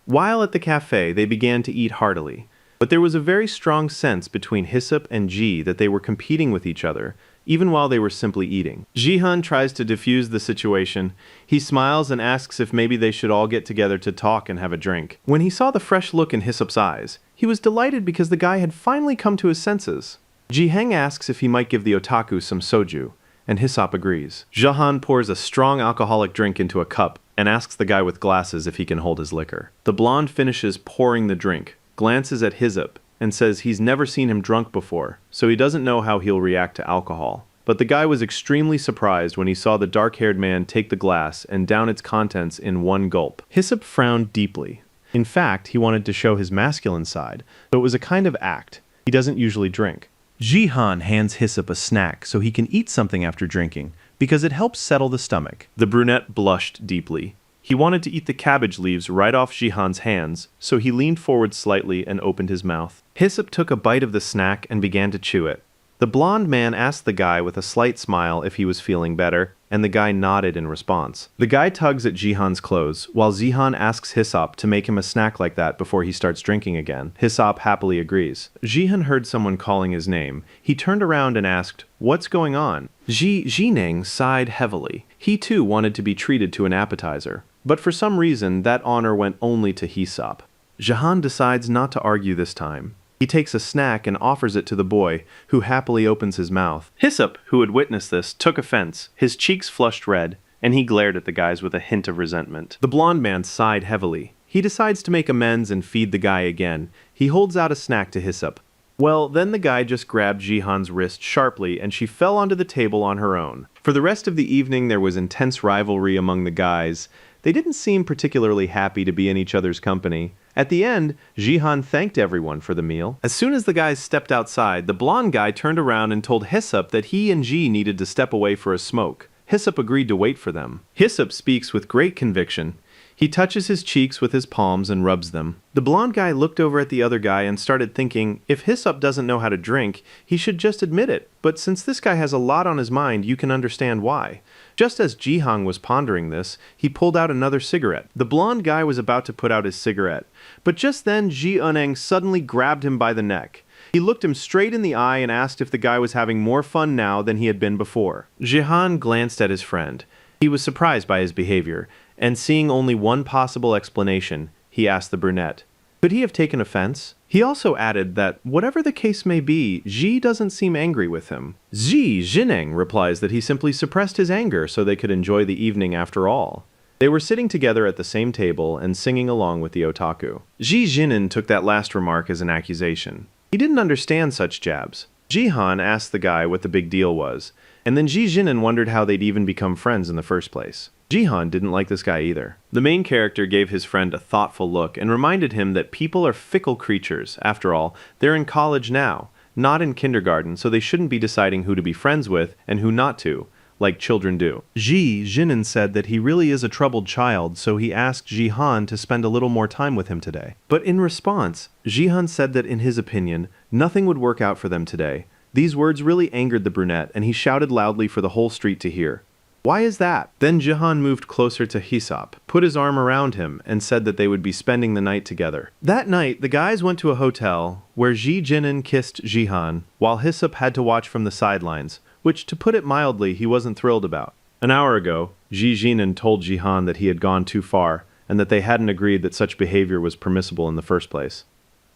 A: While at the cafe, they began to eat heartily, but there was a very strong sense between Hyssop and Ji that they were competing with each other, even while they were simply eating. Jihan tries to defuse the situation. He smiles and asks if maybe they should all get together to talk and have a drink. When he saw the fresh look in Hyssop's eyes, he was delighted because the guy had finally come to his senses. Jihang asks if he might give the otaku some soju, and Hyssop agrees. Jihan pours a strong alcoholic drink into a cup and asks the guy with glasses if he can hold his liquor. The blonde finishes pouring the drink, glances at Hyssop, and says he's never seen him drunk before, so he doesn't know how he'll react to alcohol. But the guy was extremely surprised when he saw the dark-haired man take the glass and down its contents in one gulp. Hyssop frowned deeply. In fact, he wanted to show his masculine side, so it was a kind of act. He doesn't usually drink. Jihan hands Hyssop a snack so he can eat something after drinking, because it helps settle the stomach. The brunette blushed deeply. He wanted to eat the cabbage leaves right off Jihan's hands, so he leaned forward slightly and opened his mouth. Hyssop took a bite of the snack and began to chew it. The blonde man asked the guy with a slight smile if he was feeling better, and the guy nodded in response. The guy tugs at Jihan's clothes, while Jihan asks Hyssop to make him a snack like that before he starts drinking again. Hyssop happily agrees. Jihan heard someone calling his name. He turned around and asked, "What's going on?" Jineng sighed heavily. He too wanted to be treated to an appetizer, but for some reason that honor went only to Hyssop. Jihan decides not to argue this time. He takes a snack and offers it to the boy, who happily opens his mouth. Hyssop, who had witnessed this, took offense. His cheeks flushed red, and he glared at the guys with a hint of resentment. The blonde man sighed heavily. He decides to make amends and feed the guy again. He holds out a snack to Hyssop. Well, then the guy just grabbed Jihan's wrist sharply, and she fell onto the table on her own. For the rest of the evening, there was intense rivalry among the guys. They didn't seem particularly happy to be in each other's company. At the end, Jihan thanked everyone for the meal. As soon as the guys stepped outside, the blonde guy turned around and told Hyssop that he and Ji needed to step away for a smoke. Hyssop agreed to wait for them. Hyssop speaks with great conviction. He touches his cheeks with his palms and rubs them. The blonde guy looked over at the other guy and started thinking, if Hyssop doesn't know how to drink, he should just admit it. But since this guy has a lot on his mind, you can understand why. Just as Jihan was pondering this, he pulled out another cigarette. The blonde guy was about to put out his cigarette, but just then Ji Uneng suddenly grabbed him by the neck. He looked him straight in the eye and asked if the guy was having more fun now than he had been before. Jihan glanced at his friend. He was surprised by his behavior, and seeing only one possible explanation, he asked the brunette, could he have taken offense? He also added that, whatever the case may be, Ji doesn't seem angry with him. Jineng replies that he simply suppressed his anger so they could enjoy the evening after all. They were sitting together at the same table and singing along with the otaku. Jineng took that last remark as an accusation. He didn't understand such jabs. Jihan asked the guy what the big deal was, and then Jineng wondered how they'd even become friends in the first place. Jihan didn't like this guy either. The main character gave his friend a thoughtful look and reminded him that people are fickle creatures. After all, they're in college now, not in kindergarten, so they shouldn't be deciding who to be friends with and who not to, like children do. Jineng said that he really is a troubled child, so he asked Jihan to spend a little more time with him today. But in response, Jihan said that in his opinion, nothing would work out for them today. These words really angered the brunette, and he shouted loudly for the whole street to hear. Why is that? Then Jihan moved closer to Hyssop, put his arm around him, and said that they would be spending the night together. That night, the guys went to a hotel, where Jineng kissed Jihan, while Hyssop had to watch from the sidelines, which, to put it mildly, he wasn't thrilled about. An hour ago, Jineng told Jihan that he had gone too far, and that they hadn't agreed that such behavior was permissible in the first place.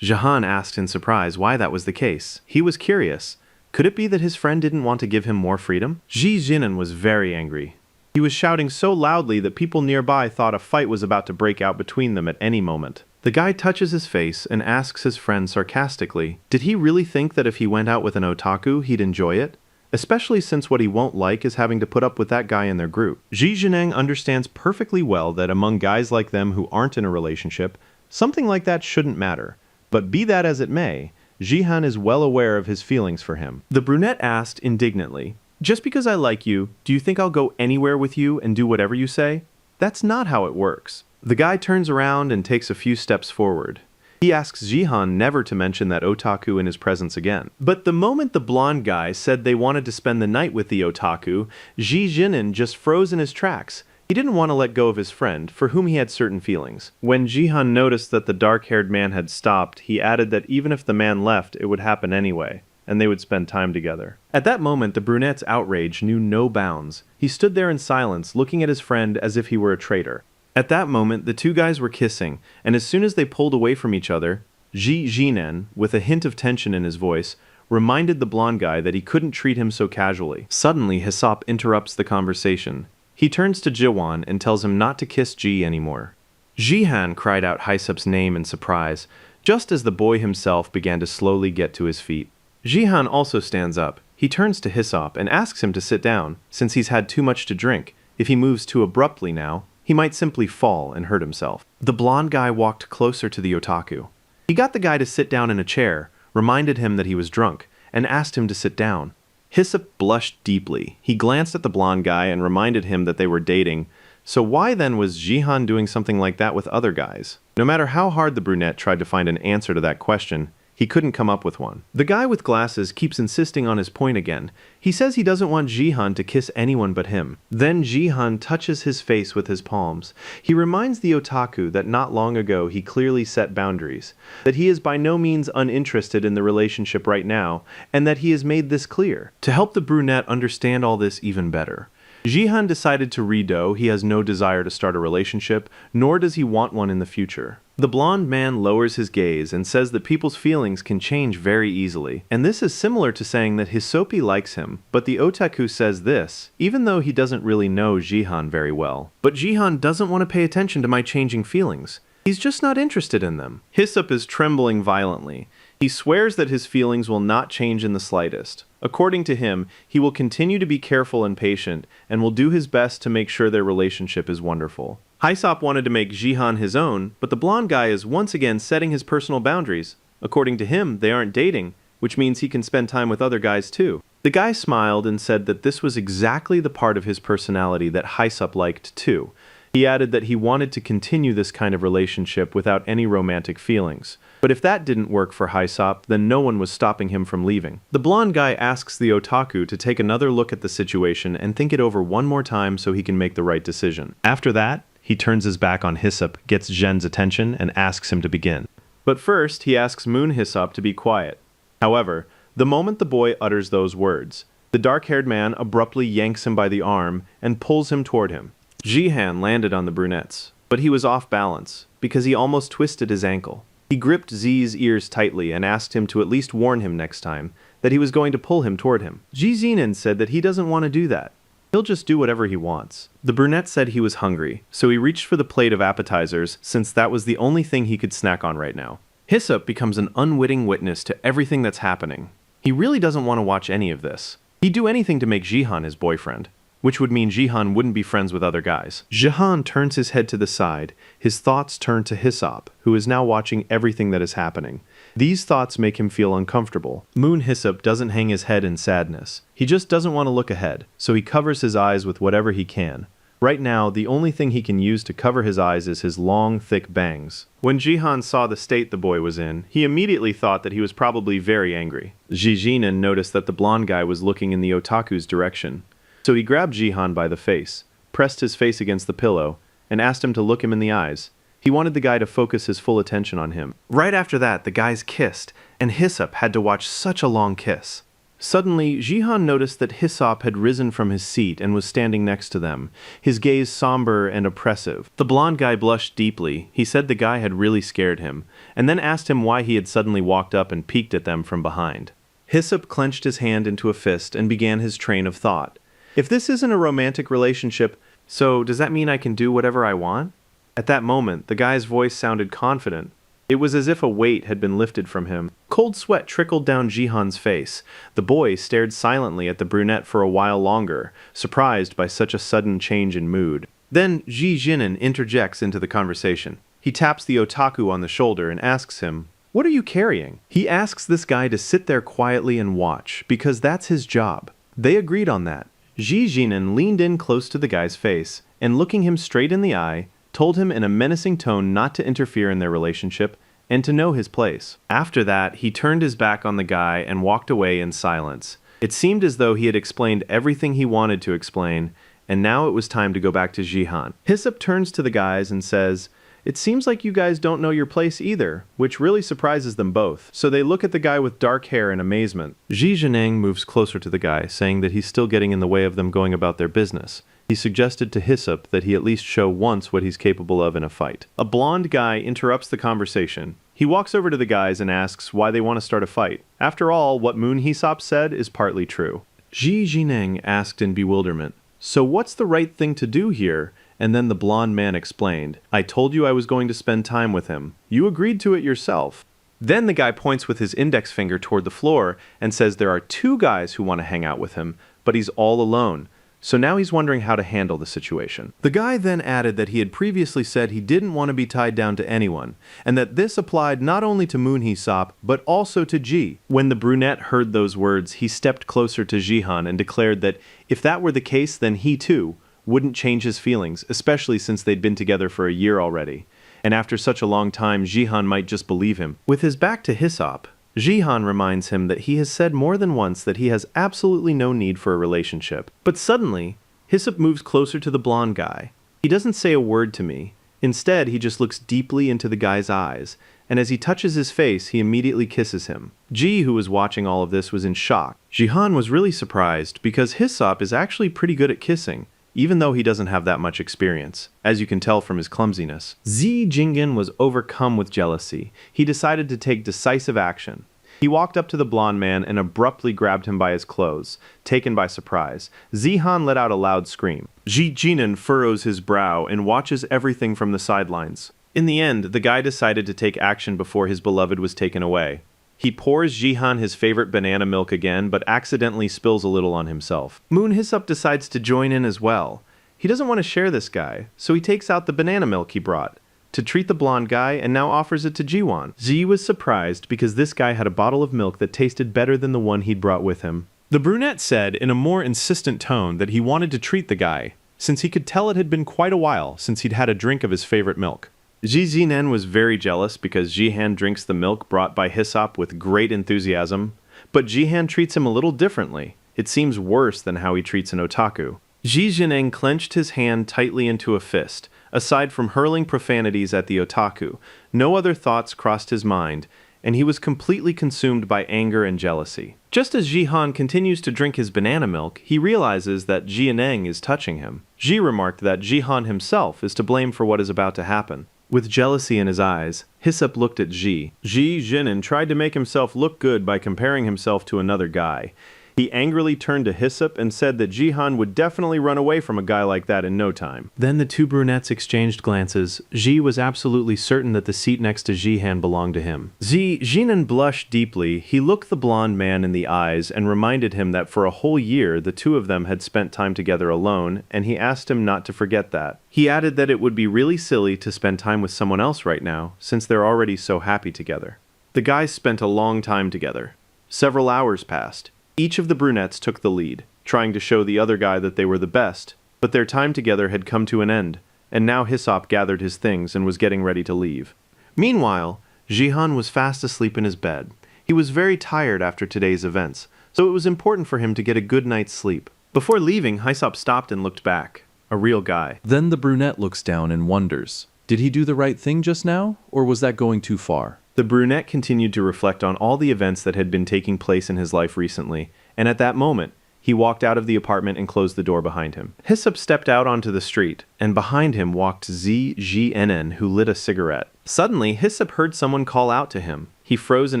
A: Jihan asked in surprise why that was the case. He was curious. Could it be that his friend didn't want to give him more freedom? Jineng was very angry. He was shouting so loudly that people nearby thought a fight was about to break out between them at any moment. The guy touches his face and asks his friend sarcastically, did he really think that if he went out with an otaku, he'd enjoy it? Especially since what he won't like is having to put up with that guy in their group. Jineng understands perfectly well that among guys like them who aren't in a relationship, something like that shouldn't matter. But be that as it may, Jihan is well aware of his feelings for him. The brunette asked indignantly, just because I like you, do you think I'll go anywhere with you and do whatever you say? That's not how it works. The guy turns around and takes a few steps forward. He asks Jihan never to mention that otaku in his presence again. But the moment the blonde guy said they wanted to spend the night with the otaku, Jineng just froze in his tracks. He didn't want to let go of his friend, for whom he had certain feelings. When Jihan noticed that the dark-haired man had stopped, he added that even if the man left, it would happen anyway, and they would spend time together. At that moment, the brunette's outrage knew no bounds. He stood there in silence, looking at his friend as if he were a traitor. At that moment, the two guys were kissing, and as soon as they pulled away from each other, Jineng, with a hint of tension in his voice, reminded the blonde guy that he couldn't treat him so casually. Suddenly, Hyssop interrupts the conversation. He turns to Jiwan and tells him not to kiss Ji anymore. Jihan cried out Hyssop's name in surprise, just as the boy himself began to slowly get to his feet. Jihan also stands up. He turns to Hyssop and asks him to sit down, since he's had too much to drink. If he moves too abruptly now, he might simply fall and hurt himself. The blonde guy walked closer to the otaku. He got the guy to sit down in a chair, reminded him that he was drunk, and asked him to sit down. Hyssop blushed deeply. He glanced at the blonde guy and reminded him that they were dating. So why then was Jihan doing something like that with other guys? No matter how hard the brunette tried to find an answer to that question, he He couldn't come up with one. The guy with glasses keeps insisting on his point again. He says he doesn't want Jihan to kiss anyone but him. Then Jihan touches his face with his palms. He reminds the otaku that not long ago he clearly set boundaries, that he is by no means uninterested in the relationship right now, and that he has made this clear. To help the brunette understand all this even better, Jihan decided to redo he has no desire to start a relationship, nor does he want one in the future. The blonde man lowers his gaze and says that people's feelings can change very easily, and this is similar to saying that Hisopi likes him, but the otaku says this, even though he doesn't really know Jihan very well. But Jihan doesn't want to pay attention to my changing feelings. He's just not interested in them. Hisop is trembling violently. He swears that his feelings will not change in the slightest. According to him, he will continue to be careful and patient, and will do his best to make sure their relationship is wonderful. Hisop wanted to make Jihan his own, but the blonde guy is once again setting his personal boundaries. According to him, they aren't dating, which means he can spend time with other guys too. The guy smiled and said that this was exactly the part of his personality that Hisop liked too. He added that he wanted to continue this kind of relationship without any romantic feelings. But if that didn't work for Hisop, then no one was stopping him from leaving. The blonde guy asks the otaku to take another look at the situation and think it over one more time so he can make the right decision. After that, he turns his back on Hisop, gets Jen's attention, and asks him to begin. But first, he asks Moon Hisop to be quiet. However, the moment the boy utters those words, the dark-haired man abruptly yanks him by the arm and pulls him toward him. Jihan landed on the brunettes, but he was off balance, because he almost twisted his ankle. He gripped Z's ears tightly and asked him to at least warn him next time that he was going to pull him toward him. Ji Zinen said that he doesn't want to do that. He'll just do whatever he wants. The brunette said he was hungry, so he reached for the plate of appetizers since that was the only thing he could snack on right now. Hisop becomes an unwitting witness to everything that's happening. He really doesn't want to watch any of this. He'd do anything to make Jihan his boyfriend, which would mean Jihan wouldn't be friends with other guys. Jihan turns his head to the side. His thoughts turn to Hisop, who is now watching everything that is happening. These thoughts make him feel uncomfortable. Moon Hisop doesn't hang his head in sadness. He just doesn't want to look ahead, so he covers his eyes with whatever he can. Right now, the only thing he can use to cover his eyes is his long, thick bangs. When Jihan saw the state the boy was in, he immediately thought that he was probably very angry. Jijinen noticed that the blonde guy was looking in the otaku's direction. So he grabbed Jihan by the face, pressed his face against the pillow, and asked him to look him in the eyes. He wanted the guy to focus his full attention on him. Right after that, the guys kissed, and Hisop had to watch such a long kiss. Suddenly, Jihan noticed that Hisop had risen from his seat and was standing next to them, his gaze somber and oppressive. The blonde guy blushed deeply. He said the guy had really scared him, and then asked him why he had suddenly walked up and peeked at them from behind. Hisop clenched his hand into a fist and began his train of thought. If this isn't a romantic relationship, so does that mean I can do whatever I want? At that moment, the guy's voice sounded confident. It was as if a weight had been lifted from him. Cold sweat trickled down Jihan's face. The boy stared silently at the brunette for a while longer, surprised by such a sudden change in mood. Then Ji Jinin interjects into the conversation. He taps the otaku on the shoulder and asks him, "What are you carrying?" He asks this guy to sit there quietly and watch, because that's his job. They agreed on that. Ji Jinin leaned in close to the guy's face, and looking him straight in the eye, told him in a menacing tone not to interfere in their relationship and to know his place. After that, he turned his back on the guy and walked away in silence. It seemed as though he had explained everything he wanted to explain, and now it was time to go back to Jihan. Hisop turns to the guys and says, "It seems like you guys don't know your place either," which really surprises them both, so they look at the guy with dark hair in amazement. Ji Zheneng moves closer to the guy, saying that he's still getting in the way of them going about their business. He suggested to Hisop that he at least show once what he's capable of in a fight. A blonde guy interrupts the conversation. He walks over to the guys and asks why they want to start a fight. After all, what Moon Hisop said is partly true. Ji Zheneng asked in bewilderment, "So what's the right thing to do here?" And then the blonde man explained, "I told you I was going to spend time with him. You agreed to it yourself." Then the guy points with his index finger toward the floor and says there are two guys who want to hang out with him, but he's all alone. So now he's wondering how to handle the situation. The guy then added that he had previously said he didn't want to be tied down to anyone, and that this applied not only to Moon Hisop, but also to Ji. When the brunette heard those words, he stepped closer to Jihan and declared that if that were the case, then he too wouldn't change his feelings, especially since they'd been together for a year already. And after such a long time, Jihan might just believe him. With his back to Hisop, Jihan reminds him that he has said more than once that he has absolutely no need for a relationship. But suddenly, Hyssop moves closer to the blonde guy. He doesn't say a word to me. Instead, he just looks deeply into the guy's eyes, and as he touches his face, he immediately kisses him. Ji, who was watching all of this, was in shock. Jihan was really surprised because Hyssop is actually pretty good at kissing, even though he doesn't have that much experience, as you can tell from his clumsiness. Zi Jingyan was overcome with jealousy. He decided to take decisive action. He walked up to the blonde man and abruptly grabbed him by his clothes, taken by surprise. Zihan let out a loud scream. Ji Jinan furrows his brow and watches everything from the sidelines. In the end, the guy decided to take action before his beloved was taken away. He pours Jihan his favorite banana milk again, but accidentally spills a little on himself. Moon Hyssop decides to join in as well. He doesn't want to share this guy, so he takes out the banana milk he brought to treat the blonde guy and now offers it to Jiwan. Ji was surprised because this guy had a bottle of milk that tasted better than the one he'd brought with him. The brunette said in a more insistent tone that he wanted to treat the guy, since he could tell it had been quite a while since he'd had a drink of his favorite milk. Ji Zinen was very jealous because Jihan drinks the milk brought by Hyssop with great enthusiasm, but Jihan treats him a little differently. It seems worse than how he treats an otaku. Ji Jineng clenched his hand tightly into a fist. Aside from hurling profanities at the otaku, no other thoughts crossed his mind, and he was completely consumed by anger and jealousy. Just as Jihan continues to drink his banana milk, he realizes that Jianeng is touching him. Ji remarked that Jihan himself is to blame for what is about to happen. With jealousy in his eyes, Hyssop looked at Ji. Ji Jinin tried to make himself look good by comparing himself to another guy. He angrily turned to Hyssop and said that Jihan would definitely run away from a guy like that in no time. Then the two brunettes exchanged glances. Ji was absolutely certain that the seat next to Jihan belonged to him. Jinan blushed deeply. He looked the blonde man in the eyes and reminded him that for a whole year the two of them had spent time together alone, and he asked him not to forget that. He added that it would be really silly to spend time with someone else right now, since they're already so happy together. The guys spent a long time together. Several hours passed. Each of the brunettes took the lead, trying to show the other guy that they were the best, but their time together had come to an end, and now Hyssop gathered his things and was getting ready to leave. Meanwhile, Jihan was fast asleep in his bed. He was very tired after today's events, so it was important for him to get a good night's sleep. Before leaving, Hyssop stopped and looked back. A real guy.
B: Then the brunette looks down and wonders, did he do the right thing just now, or was that going too far?
A: The brunette continued to reflect on all the events that had been taking place in his life recently, and at that moment, he walked out of the apartment and closed the door behind him. Hyssop stepped out onto the street, and behind him walked ZGNN, who lit a cigarette. Suddenly, Hyssop heard someone call out to him. He froze in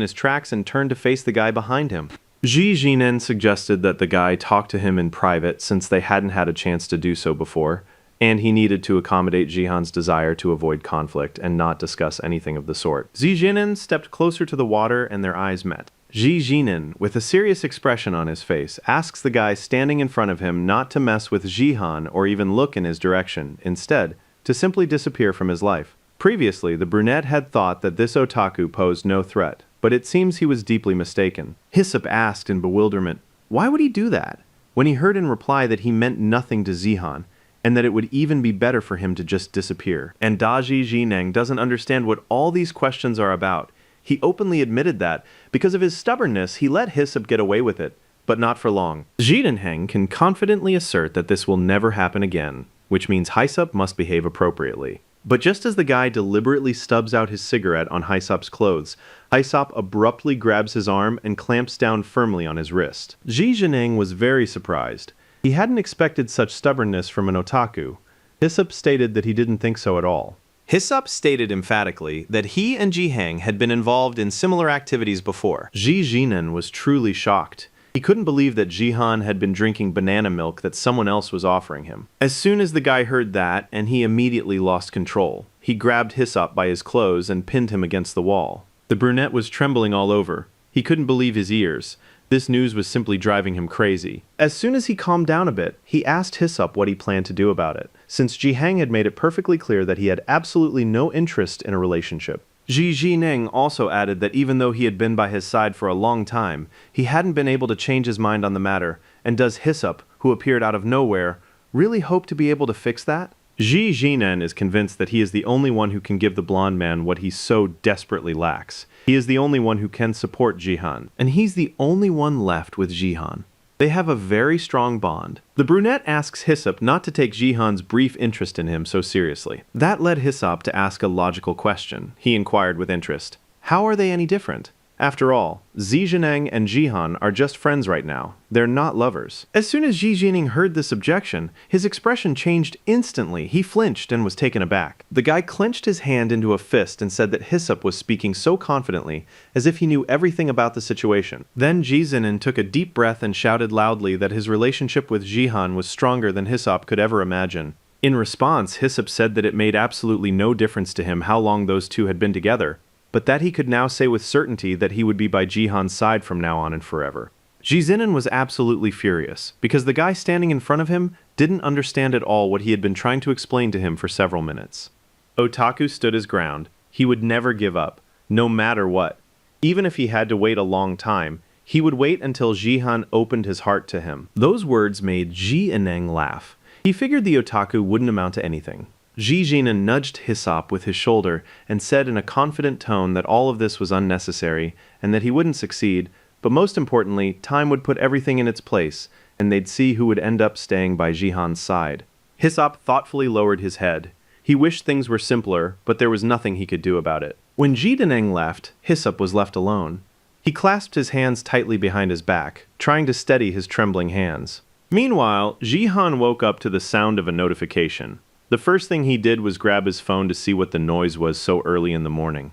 A: his tracks and turned to face the guy behind him. ZGNN suggested that the guy talk to him in private since they hadn't had a chance to do so before, and he needed to accommodate Jihan's desire to avoid conflict and not discuss anything of the sort. Zijinin stepped closer to the water and their eyes met. Zijinin, with a serious expression on his face, asks the guy standing in front of him not to mess with Jihan or even look in his direction, instead, to simply disappear from his life. Previously, the brunette had thought that this otaku posed no threat, but it seems he was deeply mistaken. Hyssop asked in bewilderment, why would he do that? When he heard in reply that he meant nothing to Zihan, and that it would even be better for him to just disappear. And Daji Jineng doesn't understand what all these questions are about. He openly admitted that, because of his stubbornness, he let Hyssop get away with it, but not for long. Jidenheng can confidently assert that this will never happen again, which means Hyssop must behave appropriately. But just as the guy deliberately stubs out his cigarette on Hyssop's clothes, Hyssop abruptly grabs his arm and clamps down firmly on his wrist. Jineng was very surprised. He hadn't expected such stubbornness from an otaku. Hyssop stated that he didn't think so at all. Hyssop stated emphatically that he and Jihang had been involved in similar activities before. Ji Jinan was truly shocked. He couldn't believe that Jihan had been drinking banana milk that someone else was offering him. As soon as the guy heard that, and he immediately lost control, he grabbed Hyssop by his clothes and pinned him against the wall. The brunette was trembling all over. He couldn't believe his ears. This news was simply driving him crazy. As soon as he calmed down a bit, he asked Hyssop what he planned to do about it, since Jihang had made it perfectly clear that he had absolutely no interest in a relationship. Ji Jineng also added that even though he had been by his side for a long time, he hadn't been able to change his mind on the matter, and does Hyssop, who appeared out of nowhere, really hope to be able to fix that? Ji Jinan is convinced that he is the only one who can give the blonde man what he so desperately lacks. He is the only one who can support Jihan, and he's the only one left with Jihan. They have a very strong bond. The brunette asks Hyssop not to take Jihan's brief interest in him so seriously. That led Hyssop to ask a logical question. He inquired with interest. How are they any different? After all, Zi Jineng and Jihan are just friends right now. They're not lovers. As soon as Zi Jining heard this objection, his expression changed instantly. He flinched and was taken aback. The guy clenched his hand into a fist and said that Hyssop was speaking so confidently, as if he knew everything about the situation. Then Ji Zinin took a deep breath and shouted loudly that his relationship with Jihan was stronger than Hyssop could ever imagine. In response, Hyssop said that it made absolutely no difference to him how long those two had been together, but that he could now say with certainty that he would be by Jihan's side from now on and forever. Ji Zinin was absolutely furious, because the guy standing in front of him didn't understand at all what he had been trying to explain to him for several minutes. Otaku stood his ground. He would never give up, no matter what. Even if he had to wait a long time, he would wait until Jihan opened his heart to him. Those words made Ji Ineng laugh. He figured the otaku wouldn't amount to anything. Ji Jinan nudged Hyssop with his shoulder and said in a confident tone that all of this was unnecessary and that he wouldn't succeed, but most importantly, time would put everything in its place and they'd see who would end up staying by Jihan's side. Hyssop thoughtfully lowered his head. He wished things were simpler, but there was nothing he could do about it. When Ji Daneng left, Hyssop was left alone. He clasped his hands tightly behind his back, trying to steady his trembling hands. Meanwhile, Jihan woke up to the sound of a notification. The first thing he did was grab his phone to see what the noise was so early in the morning.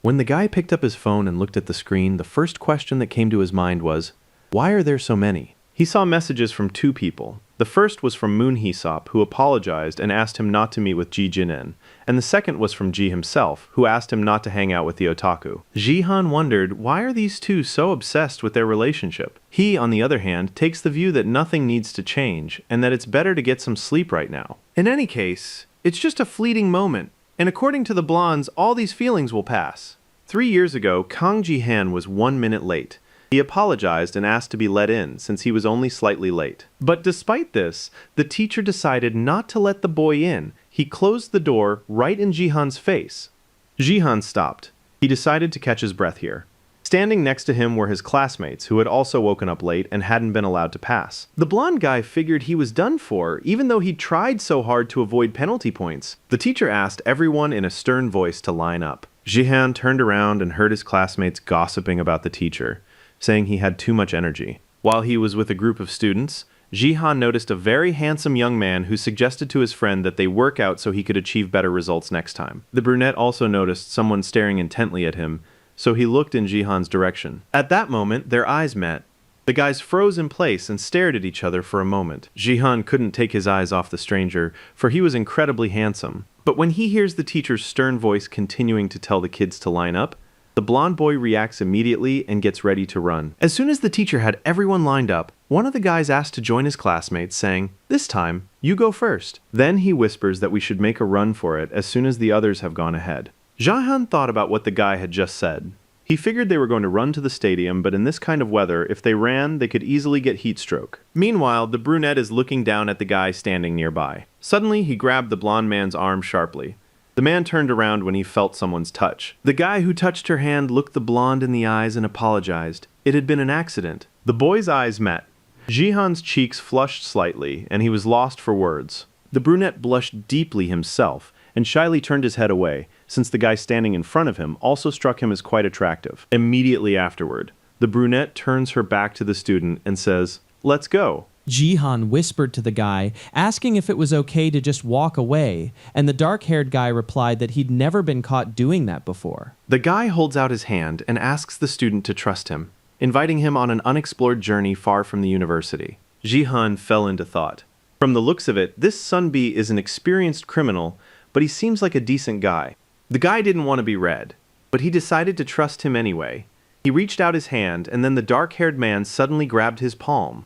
A: When the guy picked up his phone and looked at the screen, the first question that came to his mind was, why are there so many? He saw messages from two people. The first was from Moon Hyssop, who apologized and asked him not to meet with Ji Jinin, and the second was from Ji himself, who asked him not to hang out with the otaku. Jihan wondered, why are these two so obsessed with their relationship? He, on the other hand, takes the view that nothing needs to change, and that it's better to get some sleep right now. In any case, it's just a fleeting moment, and according to the blondes, all these feelings will pass. 3 years ago, Kang Ji-han was 1 minute late. He apologized and asked to be let in, since he was only slightly late. But despite this, the teacher decided not to let the boy in. He closed the door right in Jihan's face. Jihan stopped. He decided to catch his breath here. Standing next to him were his classmates, who had also woken up late and hadn't been allowed to pass. The blonde guy figured he was done for, even though he tried so hard to avoid penalty points. The teacher asked everyone in a stern voice to line up. Jihan turned around and heard his classmates gossiping about the teacher, saying he had too much energy. While he was with a group of students, Jihan noticed a very handsome young man who suggested to his friend that they work out so he could achieve better results next time. The brunette also noticed someone staring intently at him, so he looked in Jihan's direction. At that moment, their eyes met. The guys froze in place and stared at each other for a moment. Jihan couldn't take his eyes off the stranger, for he was incredibly handsome. But when he hears the teacher's stern voice continuing to tell the kids to line up, the blonde boy reacts immediately and gets ready to run. As soon as the teacher had everyone lined up, one of the guys asked to join his classmates, saying, "This time, you go first." Then he whispers that we should make a run for it as soon as the others have gone ahead. Jihan thought about what the guy had just said. He figured they were going to run to the stadium, but in this kind of weather, if they ran, they could easily get heat stroke. Meanwhile, the brunette is looking down at the guy standing nearby. Suddenly, he grabbed the blonde man's arm sharply. The man turned around when he felt someone's touch. The guy who touched her hand looked the blonde in the eyes and apologized. It had been an accident. The boy's eyes met. Jihan's cheeks flushed slightly, and he was lost for words. The brunette blushed deeply himself, and shyly turned his head away, since the guy standing in front of him also struck him as quite attractive. Immediately afterward, the brunette turns her back to the student and says, "Let's go."
C: Jihan whispered to the guy, asking if it was okay to just walk away, and the dark-haired guy replied that he'd never been caught doing that before.
A: The guy holds out his hand and asks the student to trust him, inviting him on an unexplored journey far from the university. Jihan fell into thought. From the looks of it, this Sunbi is an experienced criminal, but he seems like a decent guy. The guy didn't want to be read, but he decided to trust him anyway. He reached out his hand, and then the dark-haired man suddenly grabbed his palm.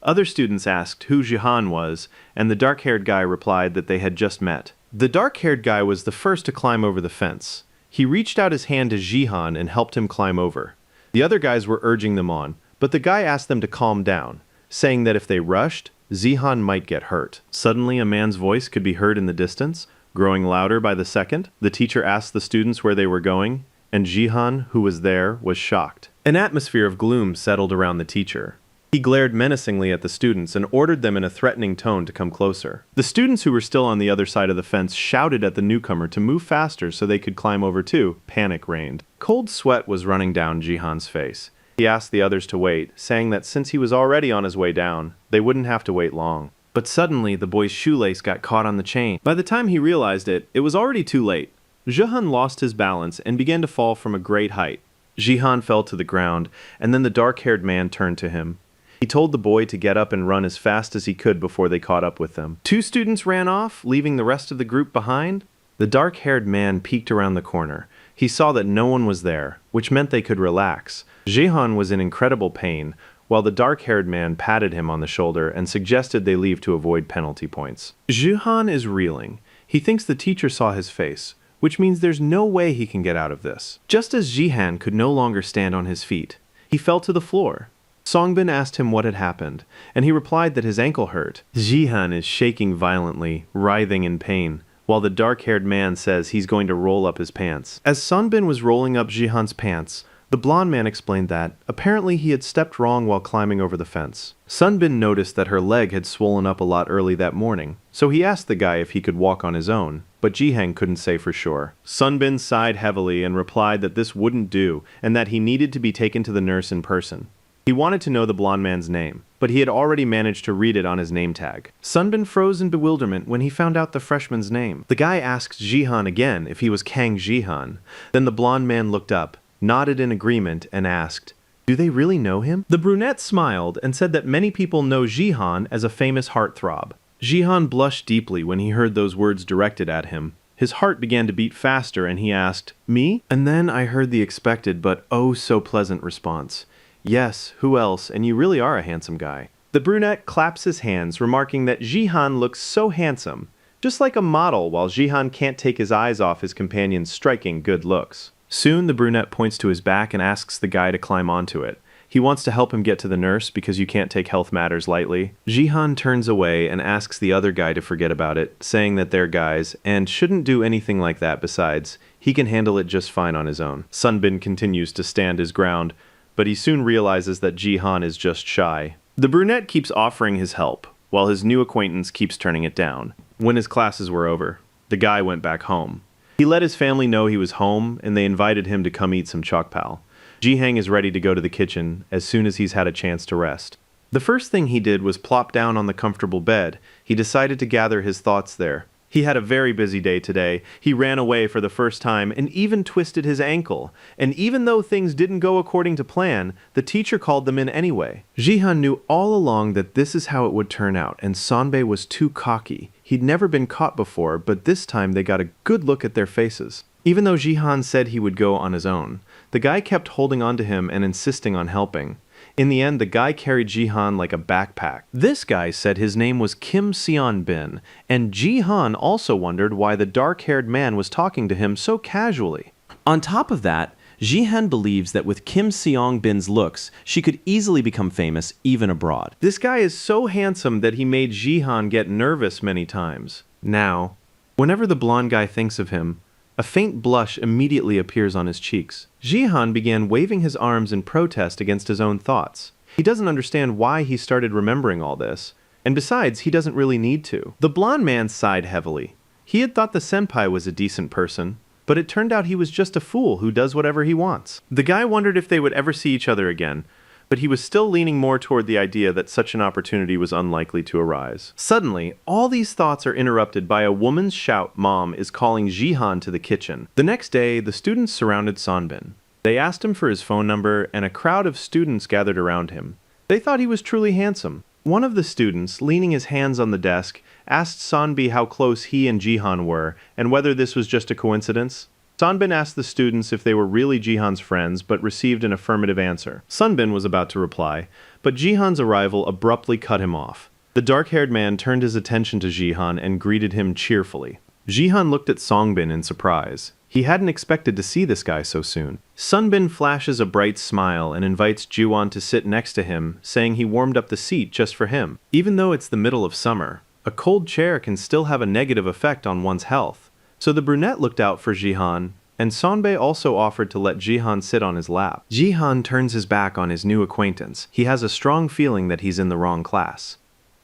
A: Other students asked who Jihan was, and the dark-haired guy replied that they had just met. The dark-haired guy was the first to climb over the fence. He reached out his hand to Jihan and helped him climb over. The other guys were urging them on, but the guy asked them to calm down, saying that if they rushed, Zihan might get hurt. Suddenly, a man's voice could be heard in the distance, growing louder by the second. The teacher asked the students where they were going, and Jihan, who was there, was shocked. An atmosphere of gloom settled around the teacher. He glared menacingly at the students and ordered them in a threatening tone to come closer. The students who were still on the other side of the fence shouted at the newcomer to move faster so they could climb over too. Panic reigned. Cold sweat was running down Jihan's face. He asked the others to wait, saying that since he was already on his way down, they wouldn't have to wait long. But suddenly, the boy's shoelace got caught on the chain. By the time he realized it, it was already too late. Jihan lost his balance and began to fall from a great height. Jihan fell to the ground, and then the dark-haired man turned to him. He told the boy to get up and run as fast as he could before they caught up with them. 2 students ran off, leaving the rest of the group behind. The dark-haired man peeked around the corner. He saw that no one was there, which meant they could relax. Jihan was in incredible pain, while the dark-haired man patted him on the shoulder and suggested they leave to avoid penalty points. Jihan is reeling. He thinks the teacher saw his face, which means there's no way he can get out of this. Just as Jihan could no longer stand on his feet, he fell to the floor. Songbin asked him what had happened, and he replied that his ankle hurt. Jihan is shaking violently, writhing in pain, while the dark-haired man says he's going to roll up his pants. As Songbin was rolling up Jihan's pants, the blonde man explained that, apparently he had stepped wrong while climbing over the fence. Sunbin noticed that her leg had swollen up a lot early that morning, so he asked the guy if he could walk on his own, but Jihang couldn't say for sure. Sunbin sighed heavily and replied that this wouldn't do, and that he needed to be taken to the nurse in person. He wanted to know the blonde man's name, but he had already managed to read it on his name tag. Sunbin froze in bewilderment when he found out the freshman's name. The guy asked Jihan again if he was Kang Jihan. Then the blonde man looked up, nodded in agreement, and asked, "Do they really know him?" The brunette smiled and said that many people know Jihan as a famous heartthrob. Jihan blushed deeply when he heard those words directed at him. His heart began to beat faster and he asked, "Me?" And then I heard the expected but oh so pleasant response. "Yes, who else, and you really are a handsome guy." The brunette claps his hands, remarking that Jihan looks so handsome, just like a model, while Jihan can't take his eyes off his companion's striking good looks. Soon the brunette points to his back and asks the guy to climb onto it. He wants to help him get to the nurse because you can't take health matters lightly. Jihan turns away and asks the other guy to forget about it, saying that they're guys and shouldn't do anything like that. Besides, he can handle it just fine on his own. Sunbin continues to stand his ground, but he soon realizes that Jihan is just shy. The brunette keeps offering his help, while his new acquaintance keeps turning it down. When his classes were over, the guy went back home. He let his family know he was home, and they invited him to come eat some chokpal. Jihang is ready to go to the kitchen as soon as he's had a chance to rest. The first thing he did was plop down on the comfortable bed. He decided to gather his thoughts there. He had a very busy day today. He ran away for the first time and even twisted his ankle. And even though things didn't go according to plan, the teacher called them in anyway. Jihan knew all along that this is how it would turn out, and Sanbei was too cocky. He'd never been caught before, but this time they got a good look at their faces. Even though Jihan said he would go on his own, the guy kept holding on to him and insisting on helping. In the end, the guy carried Jihan like a backpack. This guy said his name was Kim Seon Bin, and Jihan also wondered why the dark-haired man was talking to him so casually. On top of that, Jihan believes that with Kim Seong Bin's looks, she could easily become famous even abroad. This guy is so handsome that he made Jihan get nervous many times. Now, whenever the blonde guy thinks of him, a faint blush immediately appears on his cheeks. Jihan began waving his arms in protest against his own thoughts. He doesn't understand why he started remembering all this, and besides, he doesn't really need to. The blonde man sighed heavily. He had thought the senpai was a decent person, but it turned out he was just a fool who does whatever he wants. The guy wondered if they would ever see each other again, but he was still leaning more toward the idea that such an opportunity was unlikely to arise. Suddenly, all these thoughts are interrupted by a woman's shout. Mom is calling Jihan to the kitchen. The next day, the students surrounded Sonbin. They asked him for his phone number, and a crowd of students gathered around him. They thought he was truly handsome. One of the students, leaning his hands on the desk, asked Sonbi how close he and Jihan were, and whether this was just a coincidence. Sonbin asked the students if they were really Jihan's friends, but received an affirmative answer. Sunbin was about to reply, but Jihan's arrival abruptly cut him off. The dark-haired man turned his attention to Jihan and greeted him cheerfully. Jihan looked at Songbin in surprise. He hadn't expected to see this guy so soon. Sunbin flashes a bright smile and invites Juwon to sit next to him, saying he warmed up the seat just for him. Even though it's the middle of summer, a cold chair can still have a negative effect on one's health. So the brunette looked out for Jihan, and Sonbei also offered to let Jihan sit on his lap. Jihan turns his back on his new acquaintance. He has a strong feeling that he's in the wrong class.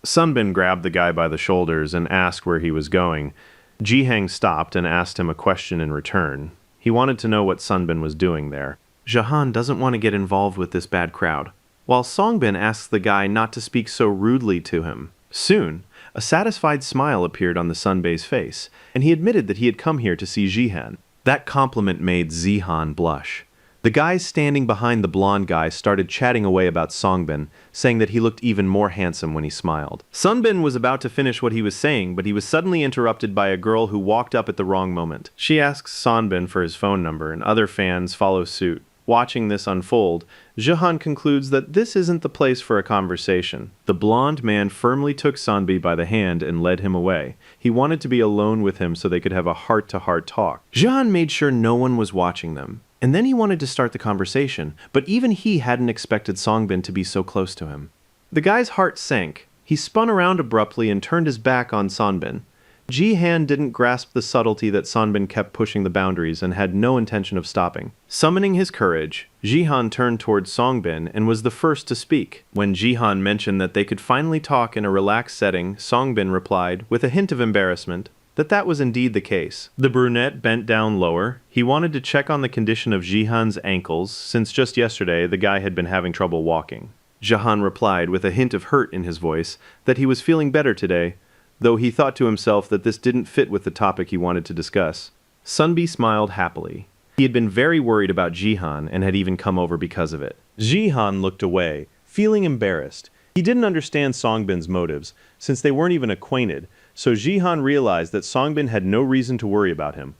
A: Sunbin grabbed the guy by the shoulders and asked where he was going. Jihang stopped and asked him a question in return. He wanted to know what Sunbin was doing there. Jihan doesn't want to get involved with this bad crowd, while Songbin asks the guy not to speak so rudely to him. Soon, a satisfied smile appeared on the Sunbei's face, and he admitted that he had come here to see Jihan. That compliment made Zihan blush. The guys standing behind the blonde guy started chatting away about Songbin, saying that he looked even more handsome when he smiled. Sunbin was about to finish what he was saying, but he was suddenly interrupted by a girl who walked up at the wrong moment. She asks Sonbin for his phone number, and other fans follow suit. Watching this unfold, Jihan concludes that this isn't the place for a conversation. The blonde man firmly took Sonbi by the hand and led him away. He wanted to be alone with him so they could have a heart-to-heart talk. Jihan made sure no one was watching them, and then he wanted to start the conversation, but even he hadn't expected Songbin to be so close to him. The guy's heart sank. He spun around abruptly and turned his back on Sonbin. Jihan didn't grasp the subtlety that Sonbin kept pushing the boundaries and had no intention of stopping. Summoning his courage, Jihan turned towards Songbin and was the first to speak. When Jihan mentioned that they could finally talk in a relaxed setting, Songbin replied, with a hint of embarrassment, that was indeed the case. The brunette bent down lower. He wanted to check on the condition of Jihan's ankles, since just yesterday the guy had been having trouble walking. Jihan replied, with a hint of hurt in his voice, that he was feeling better today, though he thought to himself that this didn't fit with the topic he wanted to discuss. Sunbi smiled happily. He had been very worried about Jihan and had even come over because of it. Jihan looked away, feeling embarrassed. He didn't understand Songbin's motives, since they weren't even acquainted, so Jihan realized that Songbin had no reason to worry about him.